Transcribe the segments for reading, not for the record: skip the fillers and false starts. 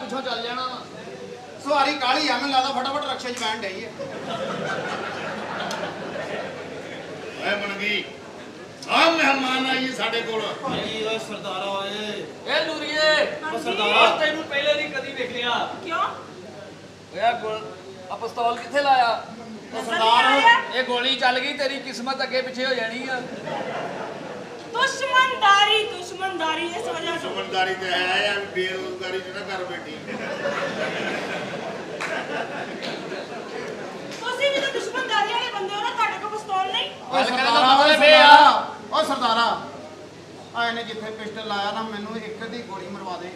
ਪਿੱਛੋਂ ਚੱਲ ਜਾਣਾ ਵਾ। ਸਵਾਰੀ ਕਾਲੀ ਆ, ਮੈਨੂੰ ਲੱਗਦਾ ਫਟਾਫਟ ਰਕਸ਼ੇ 'ਚ ਬੈਠ ਡਈ ਹੈ। ਓਏ ਮਣਗੀ ਆ ਮਹਿਮਾਨ ਆਈ ਸਾਡੇ ਕੋਲ। ਜੀ ਓਏ ਸਰਦਾਰਾ ਓਏ। ਇਹ ਨੂਰੀਏ ਓ ਸਰਦਾਰਾ ਤੈਨੂੰ ਪਹਿਲੇ ਨਹੀਂ ਕਦੀ ਵੇਖਿਆ। ਕਿਉਂ? ਓਏ ਆ ਪਿਸਤੌਲ ਕਿੱਥੇ ਲਾਇਆ? ਉਹ ਸਰਦਾਰ ਇਹ ਗੋਲੀ ਚੱਲ ਗਈ, ਤੇਰੀ ਕਿਸਮਤ ਅੱਗੇ ਪਿੱਛੇ ਹੋ ਜਾਣੀ ਆ। ਦੁਸ਼ਮਣਦਾਰੀ ਦੁਸ਼ਮਣਦਾਰੀ ਇਸ ਵਜ੍ਹਾ ਤੋਂ। ਸਮਝਦਾਰੀ ਤੇ ਹੈ ਆ, ਬੇਰੁਜ਼ਗਾਰੀ ਚ ਨਾ ਕਰ ਬੈਠੀ। ਤੁਸੀਂ ਵੀ ਤਾਂ ਦੁਸ਼ਮਣਦਾਰੀ ਵਾਲੇ ਬੰਦੇ ਹੋ ਨਾ, ਤੁਹਾਡੇ ਕੋਲ ਪਿਸਤੌਲ ਨਹੀਂ? ਓਏ ਗੱਲ ਕਰਨ ਦਾ ਸਰਦਾਰਾ, ਓਏ ਮਤਲਬ ਇਹ ਆ। ਸਰਦਾਰਾ, ਓ ਸਰਦਾਰਾ ਆ ਇਹਨੇ ਜਿੱਥੇ ਪਿਸਟਲ ਲਾਇਆ ਨਾ, ਮੈਨੂੰ ਇੱਕ ਦੀ ਗੋਲੀ ਮਰਵਾ ਦੇ।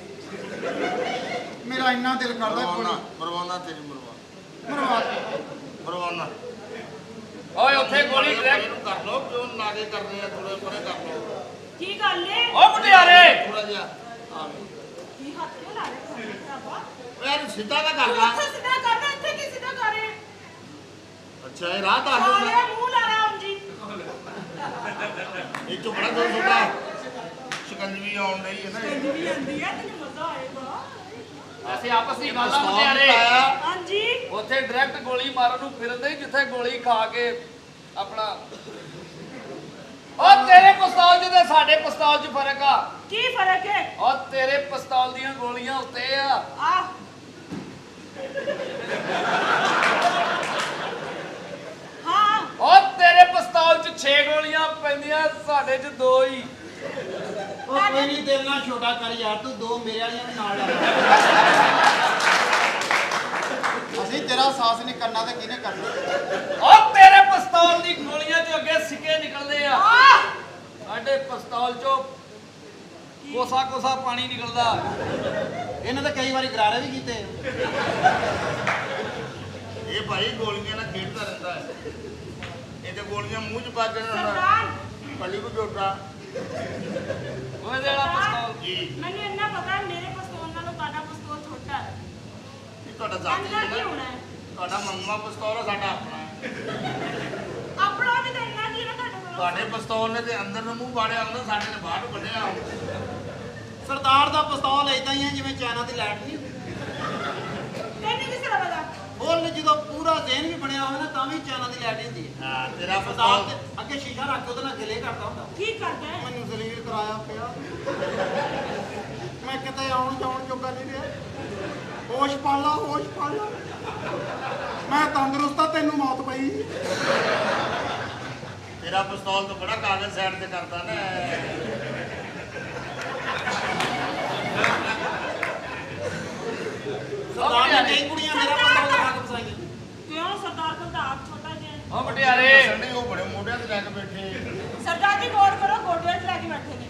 ਮੇਰਾ ਇੰਨਾ ਦਿਲ ਕਰਦਾ ਗੋਲੀ ਮਰਵਾਉਣਾ ਤੇਰੀ ਮਰਵਾ ਦੇ। ਮਰਵਾਉਣਾ। ਓਏ ਉੱਥੇ ਗੋਲੀ ਡਾਇਰੈਕਟ। ਇਹਨੂੰ ਕਰ ਲੋ, ਕਿਉਂ ਨਾਗੇ ਕਰਨੇ ਆ, ਥੋੜੇ ਪਰੇ ਕਰ ਲੋ। ਕੀ ਗੱਲ ਏ? ਓ ਮੁੰਡਿਆਰੇ ਥੋੜਾ ਜਿਹਾ ਕੀ ਹੱਥ ਕਿਉਂ ਲਾ ਰਹੇ ਹੋ ਭਰਾਵਾ? ਓ ਯਾਰ ਸਿੱਧਾ ਤਾਂ ਕਰ ਤੂੰ ਲਾ। ਉੱਥੇ ਸਿੱਧਾ ਕਰਨਾ, ਇੱਥੇ ਕੀ ਸਿੱਧਾ ਕਰ ਰਹੇ? ਅੱਛਾ ਇਹ ਰਾਹ ਤਾਂ ਸਾਲਿਆ ਮੂੰਹ ਲਾ ਰਹਾ ਹਾਂ ਜੀ। ਇਹ ਚੋਂ ਬੜਾ ਦੋ ਛੋਟਾ ਸ਼ਿਕੰਜਵੀ ਆਉਣ ਰਹੀ ਹੈ ਨਾ। ਇੰਜ ਵੀ ਆਂਦੀ ਹੈ, ਤੈਨੂੰ ਮਜ਼ਾ ਆਏਗਾ। ਅਸੀਂ ਆਪਸ ਦੀ ਗੱਲ ਆ ਮੁੰਡਿਆਰੇ। ਹਾਂਜੀ ਉੱਥੇ ਡਾਇਰੈਕਟ ਗੋਲੀ ਮਾਰਨ ਨੂੰ ਫਿਰਦੇ ਹੀ, ਜਿੱਥੇ ਗੋਲੀ ਖਾ ਕੇ ਆਪਣਾ। ਓ ਤੇਰੇ ਪਿਸਤੌਲ 'ਚ ਤੇ ਸਾਡੇ ਪਿਸਤੌਲ 'ਚ ਫਰਕ ਆ। ਕੀ ਫਰਕ ਹੈ? ਓ ਤੇਰੇ ਪਿਸਤੌਲ ਦੀਆਂ ਗੋਲੀਆਂ ਉੱਤੇ ਆ। ਆਹ ਹਾਂ ਓ ਤੇਰੇ ਪਿਸਤੌਲ 'ਚ 6 ਗੋਲੀਆਂ ਪੈਂਦੀਆਂ, ਸਾਡੇ 'ਚ 2 ਹੀ। ਉਹ ਕੋਈ ਨਹੀਂ, ਦਿਲ ਨਾਲ ਛੋਟਾ ਕਰ ਯਾਰ, ਤੂੰ ਦੋ ਮੇਰੇ ਵਾਲੀਆਂ ਵੀ ਨਾਲ ਲਾ। ਅਸੀਂ ਤੇਰਾ ਸਾਥ ਨਹੀਂ ਕਰਨਾ ਤੇ ਕਿਹਨੇ ਕਰਨਾ? ਓ ਤੇਰੇ ਪਿਸਤੌਲ ਦੀ ਗੋਲੀਆਂ 'ਚੋਂ ਅੱਗੇ ਸਿੱਕੇ ਨਿਕਲਦੇ ਆ, ਆਹ ਸਾਡੇ ਪਿਸਤੌਲ 'ਚੋਂ ਕੋਸਾ ਕੋਸਾ ਪਾਣੀ ਨਿਕਲਦਾ। ਇਹਨਾਂ ਤਾਂ ਕਈ ਵਾਰੀ ਗਰਾਰੇ ਵੀ ਕੀਤੇ। ਇਹ ਭਾਈ ਗੋਲੀਆਂ ਨਾਲ ਖੇਡਦਾ ਰਹਿੰਦਾ ਹੈ। ਇਹ ਤੇ ਗੋਲੀਆਂ ਮੂੰਹ 'ਚ ਪਾ ਕੇ ਨਾ ਸਰਦਾਰ ਪੱਲੀ ਨੂੰ ਜੋਟਾ। ਓਏ ਦੇਣਾ ਪਿਸਤੌਲ। ਜੀ ਮੈਨੂੰ ਇੰਨਾ ਪਤਾ ਹੈ, ਮੇਰੇ ਪਿਸਤੌਲ ਨਾਲੋਂ ਤੁਹਾਡਾ ਪਿਸਤੌਲ ਛੋਟਾ ਹੈ। ਇਹ ਤੁਹਾਡਾ ਜ਼ਾਤੀ ਇੰਨਾ ਕੀ ਹੈ ਹੋਣਾ ਨਾ। ਹੈ? ਤੁਹਾਡਾ ਮੰਮਾ ਪਿਸਤੌਲ ਆ, ਸਾਡਾ ਆਪਣਾ ਹੈ। ਆਪਣਾ ਵੀ ਤਾਂ ਇੰਨਾ ਕੀ ਹੈ ਨਾ ਤੁਹਾਡੇ ਕੋਲ। ਤੁਹਾਡੇ ਪਿਸਤੌਲ ਨੇ ਤੇ ਅੰਦਰ ਨੂੰ ਮੂੰਹ ਵਾੜਿਆ ਹੁੰਦਾ, ਸਾਡੇ ਨੇ ਬਾਹਰ ਨੂੰ ਕੱਢਿਆ। ਸਰਦਾਰ ਦਾ ਪਿਸਤੌਲ ਏਦਾਂ ਹੀ ਹੈ ਜਿਵੇਂ ਚਾਈਨਾ ਦੀ ਲਾਈਟ ਨਹੀਂ ਹੁੰਦੀ। ਤੈਨੂੰ ਕਿਸ ਤਰ੍ਹਾਂ ਪਤਾ? ਉਹ ਜਦੋਂ ਪੂਰਾ ਜ਼ਹਿਨ ਵੀ ਬਣਿਆ ਹੋਵੇ ਨਾ, ਤਾਂ ਵੀ ਚਾਈਨਾ ਦੀ ਲਾਈਟ ਹੀ ਹੁੰਦੀ ਹੈ। ਹਾਂ ਤੇਰਾ ਸਰਦਾਰ ਪਿਸਤੌਲ ਤੇ ਅੱਗੇ ਸ਼ੀਸ਼ਾ ਰੱਖ ਕੇ ਉਹਦੇ ਨਾਲ ਗਿਲੇ ਕਰਦਾ ਹੁੰਦਾ। ਕੀ ਕਰਦਾ ਹੈ? ਮੈਨੂੰ ਜ਼ਲੀਲ ਕਰਾਇਆ ਪਿਆ, ਮੈਂ ਕਿਤੇ ਆਉਣ ਜਾਣ ਜੋਗਾ ਨਹੀਂ ਰਿਹਾ। ਹੋਸ਼ ਪੜ ਲਾ, ਹੋਸ਼ ਪੜ ਲਾ। ਮੈਂ ਤੰਦਰੁਸਤ ਆ, ਤੈਨੂੰ ਮੌਤ ਪਈ। ਤੇਰਾ ਪਿਸਤੌਲ ਤਾਂ ਬੜਾ ਕਾਗਜ਼ ਸਾਈਡ ਤੇ ਕਰਦਾ ਨਾ। ਸਰਦਾਰ ਨੇ ਕਈ ਕੁੜੀਆਂ ਮੇਰਾ ਪਿਸਤੌਲ ਦਿਖਾ ਕੇ ਫਸਾਈਆਂ। ਕਿਉਂ? ਸਰਦਾਰ ਕੋਲ ਤਾਂ ਆਪ ਛੋਟਾ ਜਿਹਾ ਹੈ। ਓ ਮੁੰਡਿਆਰੇ ਸੰਡੇ ਉਹ ਬੜੇ ਮੋਢਿਆਂ ਤੇ ਲੈ ਕੇ ਬੈਠੇ। ਸਰਦਾਰ ਦੀ ਗੌਰ ਕਰੋ, ਗੋਡਿਆਂ 'ਚ ਲੈ ਕੇ ਬੈਠੇ ਨੇ।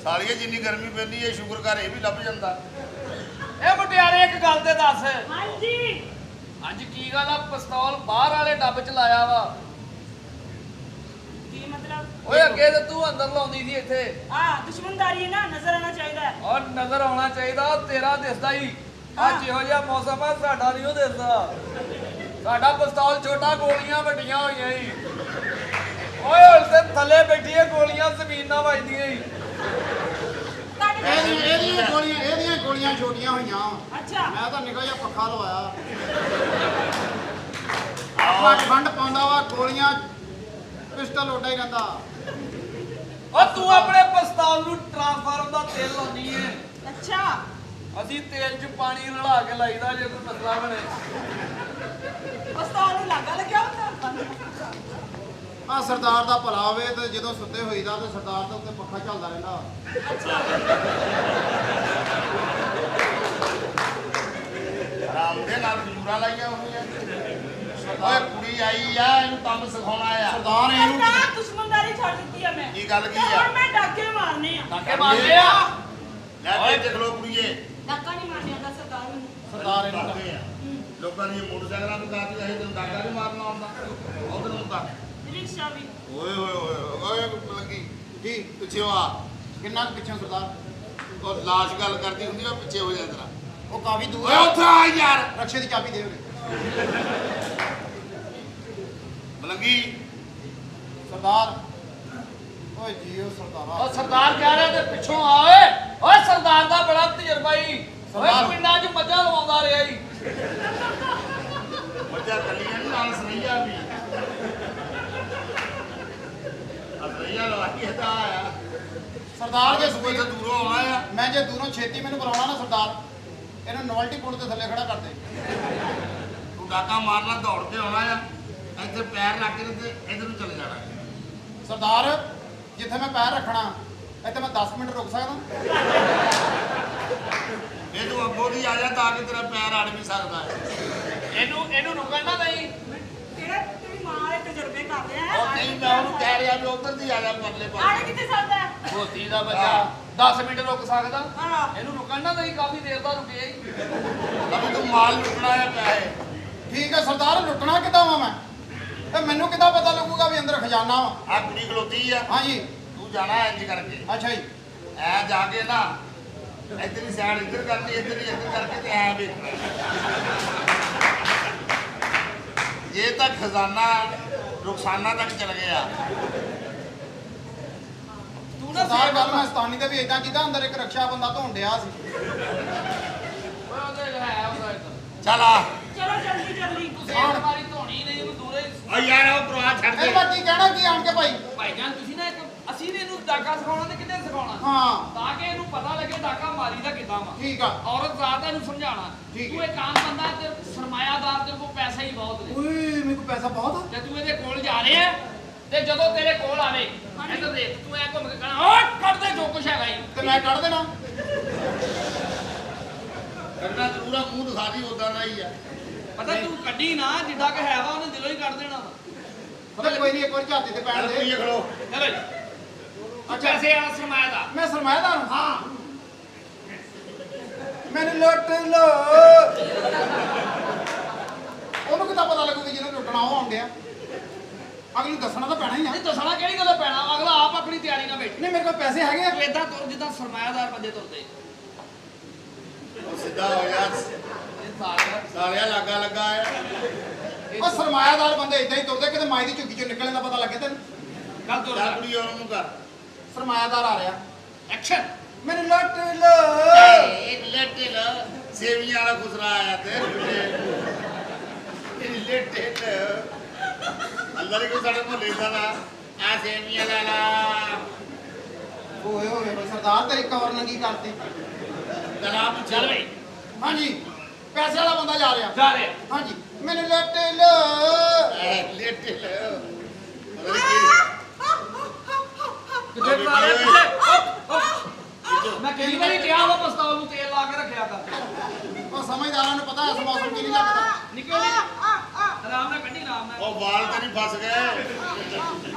ਸਾਲੀਏ ਜਿੰਨੀ ਗਰਮੀ ਪੈਂਦੀ ਹੈ, ਸ਼ੁਕਰ ਕਰ ਇਹ ਵੀ ਲੱਭ ਜਾਂਦਾ। ਇਹ ਮੁੰਡਿਆਰੇ ਇੱਕ ਗੱਲ ਤੇ ਦੱਸ, ਹਾਂਜੀ ਅੱਜ ਕੀ ਗੱਲ ਆ? ਪਿਸਤੌਲ ਬਾਹਰ ਵਾਲੇ ਡੱਬ 'ਚ ਲਾਇਆ ਵਾ। ਕੀ ਮਤਲਬ? ਓਏ ਅੱਗੇ ਤੇ ਤੂੰ ਅੰਦਰ ਲਾਉਂਦੀ ਸੀ ਇੱਥੇ। ਦੁਸ਼ਮਣਦਾਰੀ ਹੈ ਨਾ, ਨਜ਼ਰ ਆਣਾ ਚਾਹੀਦਾ ਹੈ। ਔਰ ਨਜ਼ਰ ਆਉਣਾ ਚਾਹੀਦਾ, ਤੇਰਾ ਦਿਸਦਾ ਹੀ। ਅੱਜ ਇਹੋ ਜਿਹਾ ਮੌਸਮ ਆ, ਸਾਡਾ ਨਹੀਂ ਉਹ ਦਿਸਦਾ। ਸਾਡਾ ਪਿਸਤੌਲ ਛੋਟਾ, ਗੋਲੀਆਂ ਵੱਡੀਆਂ ਹੋਈਆਂ ਹੀ। ਓਏ ਹੁਣ ਤੇ ਥੱਲੇ ਬੈਠੀ ਹੈ, ਗੋਲੀਆਂ ਜ਼ਮੀਨ ਨਾਲ ਵੱਜਦੀਆਂ ਹੀ। ਇਹਦੀਆਂ ਗੋਲੀਆਂ ਛੋਟੀਆਂ ਹੋਈਆਂ। ਅੱਛਾ ਮੈਂ ਤਾਂ ਨਿਕਲ ਜਿਹਾ ਪੱਖਾ ਲਵਾਇਆ। ਆਪਾ ਠੰਡ ਪਾਉਂਦਾ ਵਾ, ਗੋਲੀਆਂ ਪਿਸਟਲ ਉੱਡਾ ਹੀ ਰਹਿੰਦਾ। ਓ ਤੂੰ ਆਪਣੇ ਪਿਸਤੌਲ ਨੂੰ ਟਰਾਂਸਫਾਰਮ ਦਾ ਤੇਲ ਲਾਉਂਦੀ ਏ। ਅੱਛਾ ਅਸੀਂ ਤੇਲ 'ਚ ਪਾਣੀ ਰਲਾ ਕੇ ਲਾਈਦਾ ਜੇ ਕੋਈ ਮਸਲਾ ਬਣੇ। ਪਿਸਤੌਲ ਨੂੰ ਲਾਗਾ ਲੱਗਿਆ ਹੁੰਦਾ। ਆ ਸਰਦਾਰ ਦਾ ਭਲਾ ਹੋਵੇ ਤੇ ਜਦੋਂ ਸੁੱਤੇ ਹੋਈਦਾ ਤੇ ਸਰਦਾਰ ਦੇ ਉੱਤੇ ਪੱਖਾ ਚੱਲਦਾ ਰਹਿੰਦਾ। ਆਰਾਮ ਦੇ ਨਾਲ ਜ਼ਰੂਰਾਂ ਲਾਈਆਂ ਹੋਈਆਂ। ਓਏ ਕੁੜੀ ਆਈ ਆ, ਇਹਨੂੰ ਕੰਮ ਸਿਖਾਉਣਾ ਆ। ਸਰਦਾਰ ਇਹਨੂੰ ਸਰਦਾਰ ਦੁਸ਼ਮਣਦਾਰੀ ਛੱਡ ਦਿੱਤੀ ਹੈ ਮੈਂ। ਕੀ ਗੱਲ ਕੀ ਤੇ ਆ? ਹੁਣ ਮੈਂ ਡਾਕੇ ਮਾਰਨੇ ਆ। ਡਾਕੇ ਮਾਰਦੇ ਆ। ਲੈ ਓਏ ਦੇਖ ਲੋ ਕੁੜੀਏ, ਡਾਕਾ ਨਹੀਂ ਮਾਰਨੇ ਆਉਂਦਾ ਸਰਦਾਰ ਨੂੰ। ਸਰਦਾਰ ਇਹਨੂੰ ਕਰਦੇ ਆ। ਲੋਕਾਂ ਦੀਆਂ ਮੋਟਰਸਾਈਕਲਾਂ ਨੂੰ ਕਾਹਦੀ ਅਸੀਂ ਤੈਨੂੰ ਡਾਕਾ ਨਹੀਂ ਮਾਰਨਾ ਆਉਂਦਾ। ਉਧਰ ਨੂੰ ਤਾਂ ਰਿਕਸ਼ਾ ਵੀ। ਓਏ ਹੋਏ ਹੋਏ ਓਏ ਲੱਗੀ ਕੀ ਪਿੱਛੇ ਆ। ਕਿੰਨਾ ਕੁ ਪਿੱਛੋਂ ਸਰਦਾਰ? ਉਹ ਲਾਸ਼ ਗੱਲ ਕਰਦੀ ਹੁੰਦੀ ਆ, ਪਿੱਛੇ ਹੋ ਜਾ ਜਰਾ। ਉਹ ਕਾਫੀ ਦੂਰ ਓਏ ਉੱਥੇ ਆ ਯਾਰ। ਰਕਸ਼ੇ ਦੀ ਚਾਬੀ ਦੇ ਉਹਨੇ। ਮਲੰਗੀ ਸਰਦਾਰ ਓਏ ਜੀਓ ਸਰਦਾਰਾ। ਓ ਸਰਦਾਰ ਕਹਿ ਰਿਹਾ ਤੇ ਪਿੱਛੋਂ ਆ ਓਏ। ਓਏ ਸਰਦਾਰ ਦਾ ਬੜਾ ਤਜਰਬਾ ਹੀ। ਓਏ ਸਰਦਾਰ। ਪਿੰਡਾਂ 'ਚ ਮੱਝਾਂ ਆ ਰਿਹਾ ਈ। ਮੱਝਾਂ ਕੱਲੀਆਂ ਨਹੀਂ ਨਾਲ ਸਰਈਆ ਵੀ ਸਰਈਆ ਲਵਾਈਏ ਤਾਂ ਆਇਆ ਸਰਦਾਰ ਜੇ ਸੂਏ ਤੋਂ ਦੂਰੋਂ ਆਉਣਾ ਆ ਮੈਂ ਜੇ ਦੂਰੋਂ ਛੇਤੀ ਮੈਨੂੰ ਬੁਲਾਉਣਾ ਨਾ ਸਰਦਾਰ, ਇਹਨੂੰ ਨੋਵਲਟੀ ਪੁਲ ਦੇ ਥੱਲੇ ਖੜਾ ਕਰ ਦੇ। ਤੂੰ ਡਾਕਾ ਮਾਰਨਾ ਦੌੜ ਕੇ ਆਉਣਾ ਆ ਇੱਥੇ ਪੈਰ ਰੱਖ ਕੇ ਤੇ ਇੱਧਰ ਨੂੰ ਚਲੇ ਜਾਣਾ ਸਰਦਾਰ ਜਿੱਥੇ ਮੈਂ ਪੈਰ ਰੱਖਣਾ ਇੱਥੇ ਮੈਂ 10 ਮਿੰਟ ਰੁਕ ਸਕਦਾ? ਇਹ ਤੂੰ ਅੱਗੋਂ ਦੀ ਆ ਜਾ ਤਾਂ ਕਿ ਤੇਰਾ ਪੈਰ ਅੜ ਵੀ ਸਕਦਾ ਹੈ ਇਹਨੂੰ ਰੁਕਣ ਨਾ ਨਹੀਂ। ਤੇਰਾ ਤੇਰੀ ਮਾਂ ਦੇ ਤਜਰਬੇ ਕਰ ਰਿਹਾ ਉਹ ਨਹੀਂ ਮੈਂ ਉਹਨੂੰ ਕਹਿ ਰਿਹਾ ਵੀ ਉਧਰ ਦੀ ਆ ਜਾ ਪਰਲੇ ਆੜੇ ਪਾਸੇ ਕਿੱਥੇ ਸਕਦਾ ਹੈ? ਹੋਤੀ ਦਾ ਬੱਚਾ 10 ਮਿੰਟ ਰੁਕ ਸਕਦਾ। ਹਾਂ। ਇਹਨੂੰ ਰੁਕਣ ਨਾ ਨਹੀਂ, ਕਾਫੀ ਦੇਰ ਦਾ ਰੁਕਿਆ ਈ। ਲਵੀ ਤੂੰ ਮਾਲ ਲੁੱਟਣਾ ਆ ਪੈਸੇ ਠੀਕ ਹੈ ਸਰਦਾਰ, ਲੁੱਟਣਾ ਕਿੱਦਾਂ ਵਾ ਮੈਂ? ਤੇ ਮੈਨੂੰ ਕਿੱਦਾਂ ਪਤਾ ਲੱਗੂਗਾ ਵੀ ਅੰਦਰ ਖਜ਼ਾਨਾ ਵਾ? ਆ ਕੁੜੀ ਖਲੋਤੀ ਆ ਹਾਂਜੀ। ਤੂੰ ਜਾਣਾ ਇੰਜ ਕਰਕੇ ਅੱਛਾ ਜੀ। ਐ ਜਾ ਕੇ ਨਾ ਇੱਧਰ ਹੀ ਸਾਈਡ ਇੱਧਰ ਕਰਨੀ ਇੱਧਰ ਹੀ ਇੱਧਰ ਕਰਕੇ ਤੇ ਐ ਵੇਖਣਾ ਜੇ ਤਾਂ ਖਜ਼ਾਨਾ ਰੁਖਸਾਨਾ ਤੱਕ ਚਲ ਗਿਆ ਤੂੰ ਨਾ ਸਰਦਾਰ ਗੱਲ ਮੈਂ ਸਤਾਨੀ ਤੇ ਵੀ ਇਦਾਂ ਕੀਤਾ, ਅੰਦਰ ਇੱਕ ਰਕਸ਼ਾ ਬੰਦਾ ਧੋਣ ਡਿਆ ਸੀ। ਓਏ ਉਹਦੇ ਹੈ ਉਹਦਾ ਇੱਧਰ। ਚੱਲ ਆ ਚਲੋ ਜਲਦੀ ਜਲਦੀ। ਤੂੰ ਸੇਠ ਮਾਰੀ ਧੋਣੀ ਨਹੀਂ, ਉਹਨੂੰ ਦੂਰੇ ਓ ਯਾਰ ਉਹ ਭਰਾ ਛੱਡ ਦੇ ਇਹ ਮੈਂ ਕੀ ਕਹਿਣਾ ਕੀ ਆਣ ਕੇ ਭਾਈ? ਭਾਈਜਾਨ ਤੁਸੀਂ ਨਾ ਅਸੀਂ ਨੇ ਇਹਨੂੰ ਡਾਕਾ ਸਿਖਾਉਣਾ ਤੇ ਕਿੰਨੇ ਸਿਖਾਉਣਾ ਹਾਂ ਤਾਂ ਕਿ ਇਹਨੂੰ ਪਤਾ ਲੱਗੇ ਡਾਕਾ ਮਾਰੀ ਦਾ ਕਿੱਦਾਂ ਵਾ। ਠੀਕ ਆ। ਔਰਤ ਜ਼ਾਤ ਇਹਨੂੰ ਸਮਝਾਉਣਾ। ਠੀਕ ਤੂੰ ਹੈ। ਇੱਕ ਆਮ ਬੰਦਾ ਤੇ ਸਰਮਾਇਆਦਾਰ, ਤੇਰੇ ਕੋਲ ਪੈਸਾ ਹੀ ਬਹੁਤ ਨੇ ਓਏ ਮੇਰੇ ਕੋਲ ਪੈਸਾ ਬਹੁਤ ਆ। ਤੇ ਤੂੰ ਇਹਦੇ ਕੋਲ ਜਾ ਰਿਹਾ ਤੇ ਜਦੋਂ ਤੇਰੇ ਕੋਲ ਆਵੇ ਇੱਧਰ ਦੇਖ, ਤੂੰ ਐ ਘੁੰਮ ਕੇ ਕਹਣਾ ਓਏ ਕੱਢ ਦੇ ਜੋ ਕੁਛ ਹੈਗਾ ਹੀ। ਤੇ ਮੈਂ ਕੱਢ ਦੇਣਾ। ਕਰਨਾ ਜ਼ਰੂਰ ਆ ਮੂੰਹ ਦਿਖਾ ਦੀ ਉਦਾਂ ਦਾ ਹੀ ਆ ਪਤਾ ਤੂੰ ਕੱਢੀ ਨਾ, ਜਿੱਡਾ ਕਿ ਹੈਗਾ ਉਹਨੇ ਦਿਲੋਂ ਹੀ ਕੱਢ ਦੇਣਾ ਵਾ। ਤੇ ਕੋਈ ਨਹੀਂ, ਇੱਕ ਵਾਰ ਝਾਤੀ ਤੇ ਪੈਣ ਚੱਲ ਦੇ। ਕੁੜੀਏ ਖੜੋ ਚਲੋ ਜੀ। ਅੱਛਾ। ਪੈਸੇ ਵਾਲਾ ਸਰਮਾਇਆਦਾਰ। ਮੈਂ ਸਰਮਾਇਦਾਰ ਹਾਂ। ਮੈਨੂੰ ਲੁੱਟ ਲੋ। ਉਹਨੂੰ ਕਿੱਦਾਂ ਪਤਾ ਲੱਗੂਗਾ ਜਿਹਨੇ ਲੁੱਟਣਾ ਉਹ ਆਉਣ ਡਿਆ? ਅਗਲੀ ਦੱਸਣਾ ਤਾਂ ਪੈਣਾ ਹੀ ਆ। ਨਹੀਂ ਦੱਸਣਾ ਕਿਹੜੀ ਗੱਲੋਂ ਪੈਣਾ, ਅਗਲਾ ਆਪ ਆਪਣੀ ਤਿਆਰੀ ਨਾਲ ਬੈਠ। ਨਹੀਂ ਮੇਰੇ ਕੋਲ ਪੈਸੇ ਹੈਗੇ ਆ। ਤੂੰ ਏਦਾਂ ਤੁਰ ਜਿੱਦਾਂ ਸਰਮਾਇਆਦਾਰ ਬੰਦੇ ਤੁਰਦੇ। ਉਹ ਸਿੱਧਾ ਹੋ ਜਾ ਇਹ ਸਾਲ ਸਾਲਿਆ ਲੱਗਾ ਲੱਗਾ ਆ ਉਹ ਸਰਮਾਇਆਦਾਰ ਬੰਦੇ ਇਦਾਂ ਹੀ ਤੁਰਦੇ, ਕਿਤੇ ਮਾਈ ਦੀ ਝੁੱਗੀ ਚੋਂ ਨਿਕਲਣ ਦਾ ਪਤਾ ਲੱਗੇ ਤੈਨੂੰ? ਗੱਲ ਤੁਰ ਚੱਲ ਕੁੜੀ ਉਹਨੂੰ ਕਰ ਸਰਮਾਇਆਦਾਰ ਆ ਰਿਹਾ। ਐਕਸ਼ਨ। ਮੈਨੂੰ ਲੁੱਟ ਲੋ। ਇਹ ਲੱਟੇ ਲਾ ਸੇਵੀਆਂ ਵਾਲਾ ਖੁਸਰਾ ਆਇਆ ਤੇ ਇਹ ਲੱਟੇ ਲਾ ਅੱਲਾ ਦੇ ਕੋਈ ਸਾਡੇ ਮੁਹੱਲੇ ਦਾ ਨਾ ਆ ਸੇਵੀਆਂ ਲਾ ਓਏ ਓਏ ਸਰਦਾਰ ਤੇਰੀ ਕਵਰ ਨੰਗੀ ਕਰਤੀ। ਜਨਾਬ ਚੱਲ ਬਈ। ਹਾਂਜੀ ਪੈਸੇ ਵਾਲਾ ਬੰਦਾ ਜਾ ਰਿਹਾ। ਜਾ ਰਿਹਾ। ਹਾਂਜੀ ਮੈਨੂੰ ਲੁੱਟ ਲੋ। ਲੱਟੇ ਲਾ ਕਿੱਥੇ ਜਾ ਰਿਹਾ ਕਿੱਥੇ? ਮੈਂ ਕਈ ਵਾਰੀ ਕਿਹਾ ਵਾ ਪਿਸਤੌਲ ਨੂੰ ਤੇਲ ਲਾ ਕੇ ਰੱਖਿਆ ਕਰ। ਉਹ ਸਮਝਦਾਰਾਂ ਨੂੰ ਪਤਾ ਇਸ ਮੌਸਮ 'ਚ ਨਹੀਂ ਲੱਗਦਾ। ਨਿਕਲ ਨੀ। ਆਰਾਮ ਨਾਲ ਕੱਢੀ, ਆਰਾਮ ਨਾਲ। ਉਹ ਵਾਲ ਤੇ ਨਹੀਂ ਫਸ ਗਏ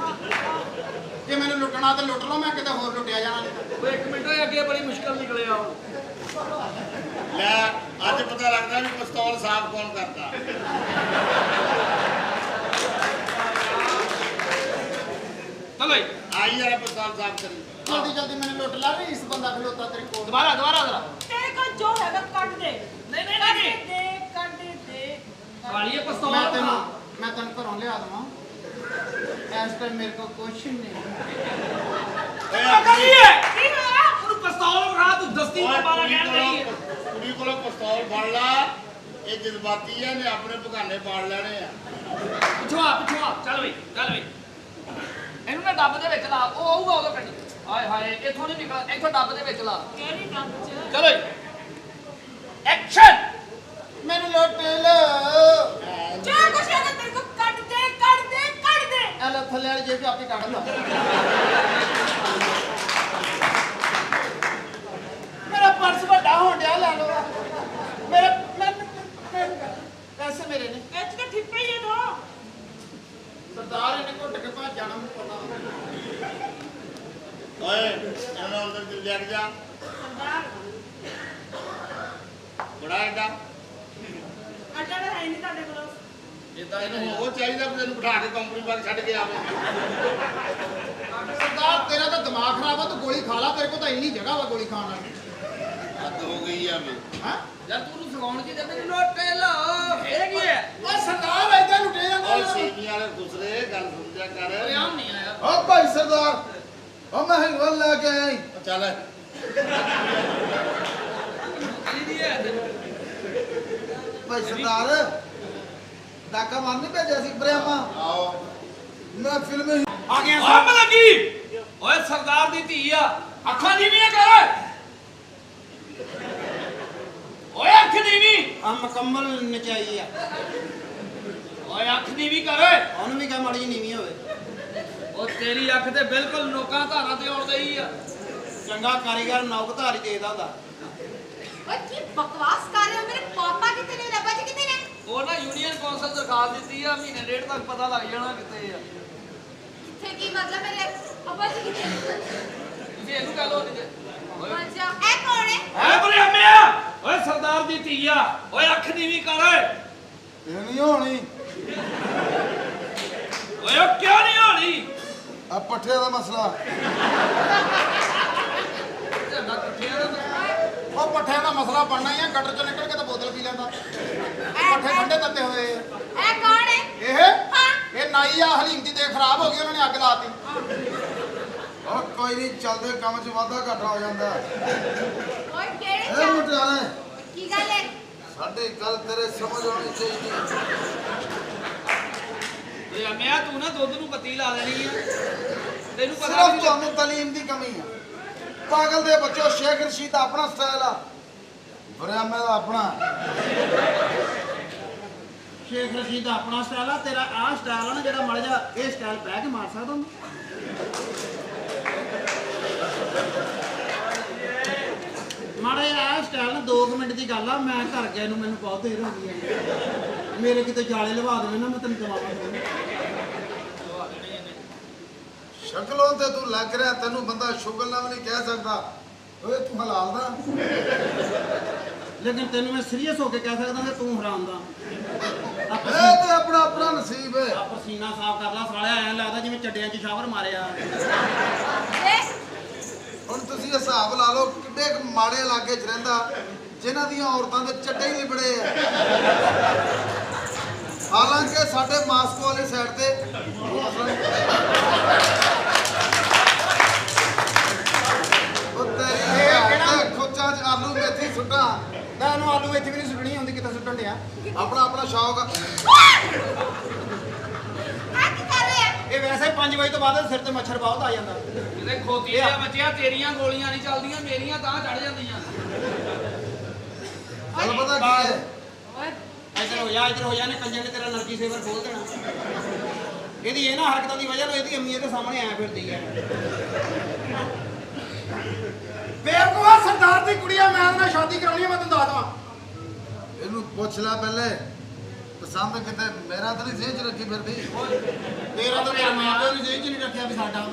ਜੇ ਮੈਨੂੰ ਲੁੱਟਣਾ ਤੇ ਲੁੱਟ ਲਓ, ਮੈਂ ਕਿਤੇ ਹੋਰ ਲੁੱਟਿਆ ਜਾਣਾ ਨਹੀਂ। ਉਹ 1 ਮਿੰਟ ਹੋਏ ਅੱਗੇ ਬੜੀ ਮੁਸ਼ਕਲ ਨਿਕਲਿਆ ਉਹ। ਲੈ ਅੱਜ ਪਤਾ ਲੱਗਦਾ ਵੀ ਪਿਸਤੌਲ ਸਾਫ਼ ਕੌਣ ਕਰਦਾ ਚਲੋ ਜੀ। ਆਈ ਯਾਰ ਪਿਸਤੌਲ ਸਾਫ਼ ਕਰੀ ਜਲਦੀ ਜਲਦੀ ਮੈਨੂੰ ਲੁੱਟ ਲਾ ਵੀ ਇਸ ਬੰਦਾ ਖਲੋਤਾ ਤੇਰੇ ਕੋਲ। ਦੁਬਾਰਾ ਜ਼ਰਾ। ਤੇਰੇ ਕੋਲ ਜੋ ਹੈਗਾ ਕੱਢ ਦੇ। ਨਹੀਂ ਨਹੀਂ ਕੱਢ ਨਹੀਂ ਦੇ ਕੱਢ ਦੇ। ਵਾਲੀਏ ਪਿਸਤੌਲ। ਮੈਂ ਤੈਨੂੰ ਘਰੋਂ ਲਿਆ ਦਵਾਂ। ਇਸ ਟਾਈਮ ਮੇਰੇ ਕੋਲ ਕੁਛ ਨਹੀਂ। ਓਏ ਕਰੀਏ ਕੀ ਹੋਇਆ? ਉਹਨੂੰ ਪਿਸਤੌਲ ਵਿਖਾ, ਤੂੰ ਦਸਤੀ ਓਏ ਮਾਰਾ ਕਹਿ ਰਹੀ ਹੈ। ਕੁੜੀ ਕੋਲੋਂ ਪਿਸਤੌਲ ਫੜ ਲਾ ਇਹ ਜਜ਼ਬਾਤੀ ਹੈ ਨੇ ਆਪਣੇ ਬਗਾਨੇ ਪਾੜ ਲੈਣੇ ਆ ਪਿਛਵਾ ਚੱਲ ਬਈ ਇਹਨੂੰ ਨਾ ਡੱਬ ਦੇ ਵਿੱਚ ਲਾ, ਉਹ ਆਊਗਾ ਉਦੋਂ ਕੱਢੀ। ਹਾਏ ਹਾਏ ਇੱਥੋਂ ਨਹੀਂ ਨਿਕਲ, ਇੱਥੋਂ ਡੱਬ ਦੇ ਵਿੱਚ ਲਾ। ਕਿਹੜੀ ਡੱਬ ਚ? ਚਲੋ ਜੀ ਐਕਸ਼ਨ। ਮੈਨੂੰ ਲੁੱਟ ਲੋ। ਜੋ ਕੁਛ ਹੈਗਾ ਤੇਰੇ ਕੋਲ ਕੱਢ ਦੇ ਕੱਢ ਦੇ ਕੱਢ ਦੇ। ਇਹ ਲੈ ਥੱਲੇ ਵਾਲੀ ਜੇਬ 'ਚ ਆਪੀ ਕੱਢ ਲਾ। ਮੇਰਾ ਪਰਸ ਵੱਡਾ ਹੋਣ ਡਿਆ, ਲੈ ਲਓ। ਮੇਰਾ ਪੈਸੇ ਮੇਰੇ ਨੇ। ਇਹ ਚ ਤਾਂ ਠਿੱਪੇ ਹੀ ਦੋ। ਸਰਦਾਰ ਇਹਨੇ ਘੁੱਟ ਕੇ ਭੱਜ ਜਾਣਾ, ਮੈਨੂੰ ਪਤਾ। ਓਏ ਇਹਨਾਂ ਅੰਦਰ ਚਲ ਜਾ ਜਾ ਸਰਦਾਰ ਬੜਾ ਐਡਾ ਅੱਡਾ ਤਾਂ ਹੈ ਨਹੀਂ ਤੁਹਾਡੇ ਕੋਲ। ਇਦਾਂ ਇਹਨੂੰ ਉਹ ਚਾਹੀਦਾ ਵੀ ਤੈਨੂੰ ਬਿਠਾ ਕੇ ਕੰਪਨੀ ਬਾਗ ਛੱਡ ਕੇ ਆਵੇ ਸਰਦਾਰ ਤੇਰਾ ਤਾਂ ਦਿਮਾਗ ਖਰਾਬ ਆ, ਤੂੰ ਗੋਲੀ ਖਾ ਲਾ, ਤੇਰੇ ਕੋਲ ਤਾਂ ਇੰਨੀ ਜਗ੍ਹਾ ਵਾ ਗੋਲੀ ਖਾਣ ਵਾਲੀ। ਹੱਦ ਹੋ ਗਈ ਆ ਵੇ ਹਾਂ ਯਾਰ ਤੂੰ ਨੂੰ ਸਿਖਾਉਣ ਕੀ ਦੇ ਮੈਨੂੰ ਲੁੱਟ ਲੋ। ਇਹ ਕੀ ਹੈ? ਓਏ ਸਰਦਾਰ ਏਦਾਂ ਲੁੱਟੇ ਜਾਂਦਾ। ਓਏ ਸੇਵੀਆਂ ਵਾਲੇ ਖੁਸਰੇ ਗੱਲ ਸਮਝਿਆ ਕਰ ਰਿਆਮ ਨਹੀਂ ਆਇਆ। ਓ ਭਾਈ ਸਰਦਾਰ, ਓ ਮੈਂ ਹਿੰਗਲ ਲੈ ਕੇ ਆਈ। ਚੱਲ ਕੀ ਦੀ ਹੈ ਤੈਨੂੰ? ਭਾਈ ਸਰਦਾਰ ਡਾਕਾ ਮਾਰਨ ਨਹੀਂ ਭੇਜਿਆ ਸੀ ਬਰਿਆਮਾ ਆਓ ਮੈਂ ਫਿਲਮ ਹੀ ਆ ਗਿਆ ਓਏ ਮਲੰਗੀ ਓਏ ਸਰਦਾਰ ਦੀ ਧੀ ਆ ਅੱਖਾਂ ਨੀਵੀਆਂ ਕਰ ਓਏ ਅੱਖ ਨੀਵੀਂ ਆ ਮੁਕੰਮਲ ਨਚਾਈ ਆ ਓਏ ਅੱਖ ਨੀਵੀਂ ਕਰ ਉਹਨੂੰ ਵੀ ਕਹ ਮਾੜੀ ਜਿਹੀ ਨੀਵੀਂ ਹੋਵੇ ਉਹ ਤੇਰੀ ਅੱਖ ਤੇ ਬਿਲਕੁਲ ਨੋਕਾਂ ਧਾਰਾਂ ਤੇ ਆਉਣ ਗਈ ਆ ਚੰਗਾ ਕਾਰੀਗਰ ਨੌਕ ਧਾਰੀ ਦੇਦਾ ਹੁੰਦਾ ਓਏ ਕੀ ਬਕਵਾਸ ਕਰ ਰਹੇ ਹੋ ਮੇਰੇ ਪਾਪਾ ਕਿੱਥੇ ਨੇ ਰੱਬਾ ਜੀ ਕਿੱਥੇ ਨੇ ਉਹ ਨਾ ਯੂਨੀਅਨ ਕੌਂਸਲ ਦਰਖਾਸਤ ਦਿੱਤੀ ਆ ਮਹੀਨੇ ਡੇਢ ਤੱਕ ਪਤਾ ਲੱਗ ਜਾਣਾ ਕਿੱਥੇ ਆ ਕਿੱਥੇ ਕੀ ਮਤਲਬ ਮੇਰੇ ਅੱਬਾ ਜੀ ਕਿੱਥੇ ਨੇ ਤੁਸੀਂ ਇਹਨੂੰ ਕਹਿ ਲੋ ਨਹੀਂ ਓਏ ਮਰ ਜਾ ਇਹ ਕੌਣ ਹੈ ਐ ਬਰਿਆਮਿਆ ਓਏ ਸਰਦਾਰ ਦੀ ਧੀ ਆ ਓਏ ਅੱਖ ਨੀਵੀਂ ਕਰ ਇਹ ਨਹੀਂ ਹੋਣੀ ਓਏ ਉਹ ਕਿਉਂ ਨਹੀਂ ਹੋਣੀ ਆ ਪੱਠੇ ਦਾ ਮਸਲਾ ਝੰਡਾ ਕਿੱਥੇ ਆ ਉਹ ਪੱਠਿਆਂ ਦਾ ਮਸਲਾ ਬਣਨਾ ਹੀ ਆ ਗਟਰ ਚੋਂ ਨਿਕਲ ਕੇ ਤਾਂ ਬੋਤਲ ਪੀ ਲੈਂਦਾ ਪੱਠੇ ਠੰਡੇ ਤੱਤੇ ਹੋਏ ਆ ਇਹ ਕੌਣ ਹੈ ਇਹ ਇਹ ਨਾਈ ਆ ਹਲੀਮ ਦੀ ਦੇ ਖਰਾਬ ਹੋ ਗਈ ਉਹਨਾਂ ਨੇ ਅੱਗ ਲਾਤੀ ਉਹ ਕੋਈ ਨਹੀਂ ਚੱਲਦੇ ਕੰਮ 'ਚ ਵਾਧਾ ਘਾਟਾ ਹੋ ਜਾਂਦਾ ਓਏ ਕਿਹੜੇ ਇਹ ਚਾਹ ਮੁਟਿਆਰੇ ਕੀ ਗੱਲ ਹੈ ਸਾਡੀ ਗੱਲ ਤੇਰੇ ਸਮਝ ਆਉਣੀ ਚਾਹੀਦੀ ਬਰਿਆਮਿਆ ਤੂੰ ਨਾ ਦੁੱਧ ਨੂੰ ਪੱਤੀ ਲਾ ਦੇਣੀ ਆ ਤੈਨੂੰ ਪਤਾ ਸਿਰਫ ਵੀ ਤੁਹਾਨੂੰ ਤਾਲੀਮ ਦੀ ਕਮੀ ਆ ਪਾਗਲ ਦੇ ਬੱਚੋ ਸ਼ੇਖ ਰਸ਼ੀਦ ਦਾ ਆਪਣਾ ਸਟਾਈਲ ਆ ਬਰਿਆਮੇ ਦਾ ਆਪਣਾ ਸ਼ੇਖ ਰਸ਼ੀਦ ਦਾ ਆਪਣਾ ਸਟਾਈਲ ਆ ਤੇਰਾ ਆਹ ਸਟਾਈਲ ਆ ਨਾ ਜਿਹੜਾ ਮੜ ਜਾ ਇਹ ਸਟਾਈਲ ਬਹਿ ਕੇ ਮਾਰ ਸਕਦਾ ਉਹਨੂੰ ਮਾੜਾ ਜਿਹਾ ਆਹ ਸਟਾਈਲ ਨਾ 2 ਮਿੰਟ ਦੀ ਗੱਲ ਆ ਮੈਂ ਘਰ ਗਿਆ ਨੂੰ ਮੈਨੂੰ ਬਹੁਤ ਦੇਰ ਹੋ ਗਈ ਆ ਮੇਰੇ ਕਿਤੇ ਜਾਲੇ ਲਵਾ ਦੇਵੇ ਨਾ ਮੈਂ ਤੈਨੂੰ ਦਵਾਵਾਂ ਸ਼ਕਲੋਂ ਤੇ ਤੂੰ ਲੱਗ ਰਿਹਾ ਤੈਨੂੰ ਬੰਦਾ ਸ਼ੁਗਲ ਨਾਲ ਵੀ ਨਹੀਂ ਕਹਿ ਸਕਦਾ ਓਏ ਤੂੰ ਹਲਾਲ ਦਾ ਲੇਕਿਨ ਤੈਨੂੰ ਮੈਂ ਸੀਰੀਅਸ ਹੋ ਕੇ ਕਹਿ ਸਕਦਾ ਕਿ ਤੂੰ ਹਰਾਮ ਦਾ ਇਹ ਤੇ ਆਪਣਾ ਆਪਣਾ ਨਸੀਬ ਹੈ ਆ ਪਸੀਨਾ ਸਾਫ਼ ਕਰ ਲਾ ਸਾਲਿਆ ਐਂ ਲੱਗਦਾ ਜਿਵੇਂ ਚੱਡਿਆਂ 'ਚ ਸ਼ਾਵਰ ਮਾਰਿਆ ਹੁਣ ਤੁਸੀਂ ਹਿਸਾਬ ਲਾ ਲਓ ਕਿੱਡੇ ਕੁ ਮਾੜੇ ਇਲਾਕੇ 'ਚ ਰਹਿੰਦਾ ਜਿਨ੍ਹਾਂ ਦੀਆਂ ਔਰਤਾਂ ਦੇ ਚੱਡੇ ਹੀ ਲਿਬੜੇ ਆ ਹਾਲਾਂਕਿ ਸਾਡੇ ਮਾਸਕੋ ਵਾਲੀ ਸਾਈਡ ਤੇ ਉਹ ਤੇਰੀ ਖੋਚਾਂ 'ਚ ਆਲੂ ਮੇਥੀ ਸੁੱਟਾਂ ਤਾਂ ਇਹਨੂੰ ਆਲੂ ਵਿੱਚ ਵੀ ਨਹੀਂ ਸੁੱਟਣੀ ਹੁੰਦੀ ਕਿਤੇ ਸੁੱਟਣ ਡਿਆ ਆਪਣਾ ਆਪਣਾ ਸ਼ੌਕ ਆ ਆ ਕੀ ਕਰ ਰਹੇ ਆ ਇਹ ਵੈਸੇ 5 ਵਜੇ ਤੋਂ ਬਾਅਦ ਸਿਰ ਤੇ ਮੱਛਰ ਬਹੁਤ ਆ ਜਾਂਦਾ ਕਿਤੇ ਖੋਤੀ ਦੇ ਬੱਚਿਆ ਤੇਰੀਆਂ ਗੋਲੀਆਂ ਨਹੀਂ ਚੱਲਦੀਆਂ ਮੇਰੀਆਂ ਤਾਂ ਚੜ ਜਾਂਦੀਆਂ ਗੱਲ ਪਤਾ ਕੀ ਹੈ ਓਏ ਇੱਧਰ ਹੋ ਜਾ ਨੇ ਕੰਜਰ ਨੇ ਤੇਰਾ ਨਰਜੀ ਸੇਵਰ ਖੋਲ ਦੇਣਾ ਇਹਦੀ ਇਹਨਾਂ ਹਰਕਤਾਂ ਦੀ ਵਜ੍ਹਾ ਨਾਲ ਇਹਦੀ ਅੰਮੀ ਇਹਦੇ ਸਾਹਮਣੇ ਆਇਆ ਫਿਰਦੀ ਹੈ ਬੇਵਕੂਫਾ ਸਰਦਾਰ ਦੀ ਕੁੜੀ ਆ ਮੈਂ ਉਹਦੇ ਨਾਲ ਸ਼ਾਦੀ ਕਰਾਉਣੀ ਆ ਮੈਂ ਤੈਨੂੰ ਦੱਸ ਦਵਾਂ ਇਹਨੂੰ ਪੁੱਛ ਲੈ ਪਹਿਲੇ ਪਸੰਦ ਕਿਤੇ ਮੇਰਾ ਤਾਂ ਨਹੀਂ ਜੇਬ 'ਚ ਰੱਖੀ ਫਿਰਦੀ ਤੇਰਾ ਤਾਂ ਤੇਰੇ ਮਾਂ ਪਿਓ ਨੇ ਜੇਬ 'ਚ ਨਹੀਂ ਰੱਖਿਆ ਵੀ ਸਾਡਾ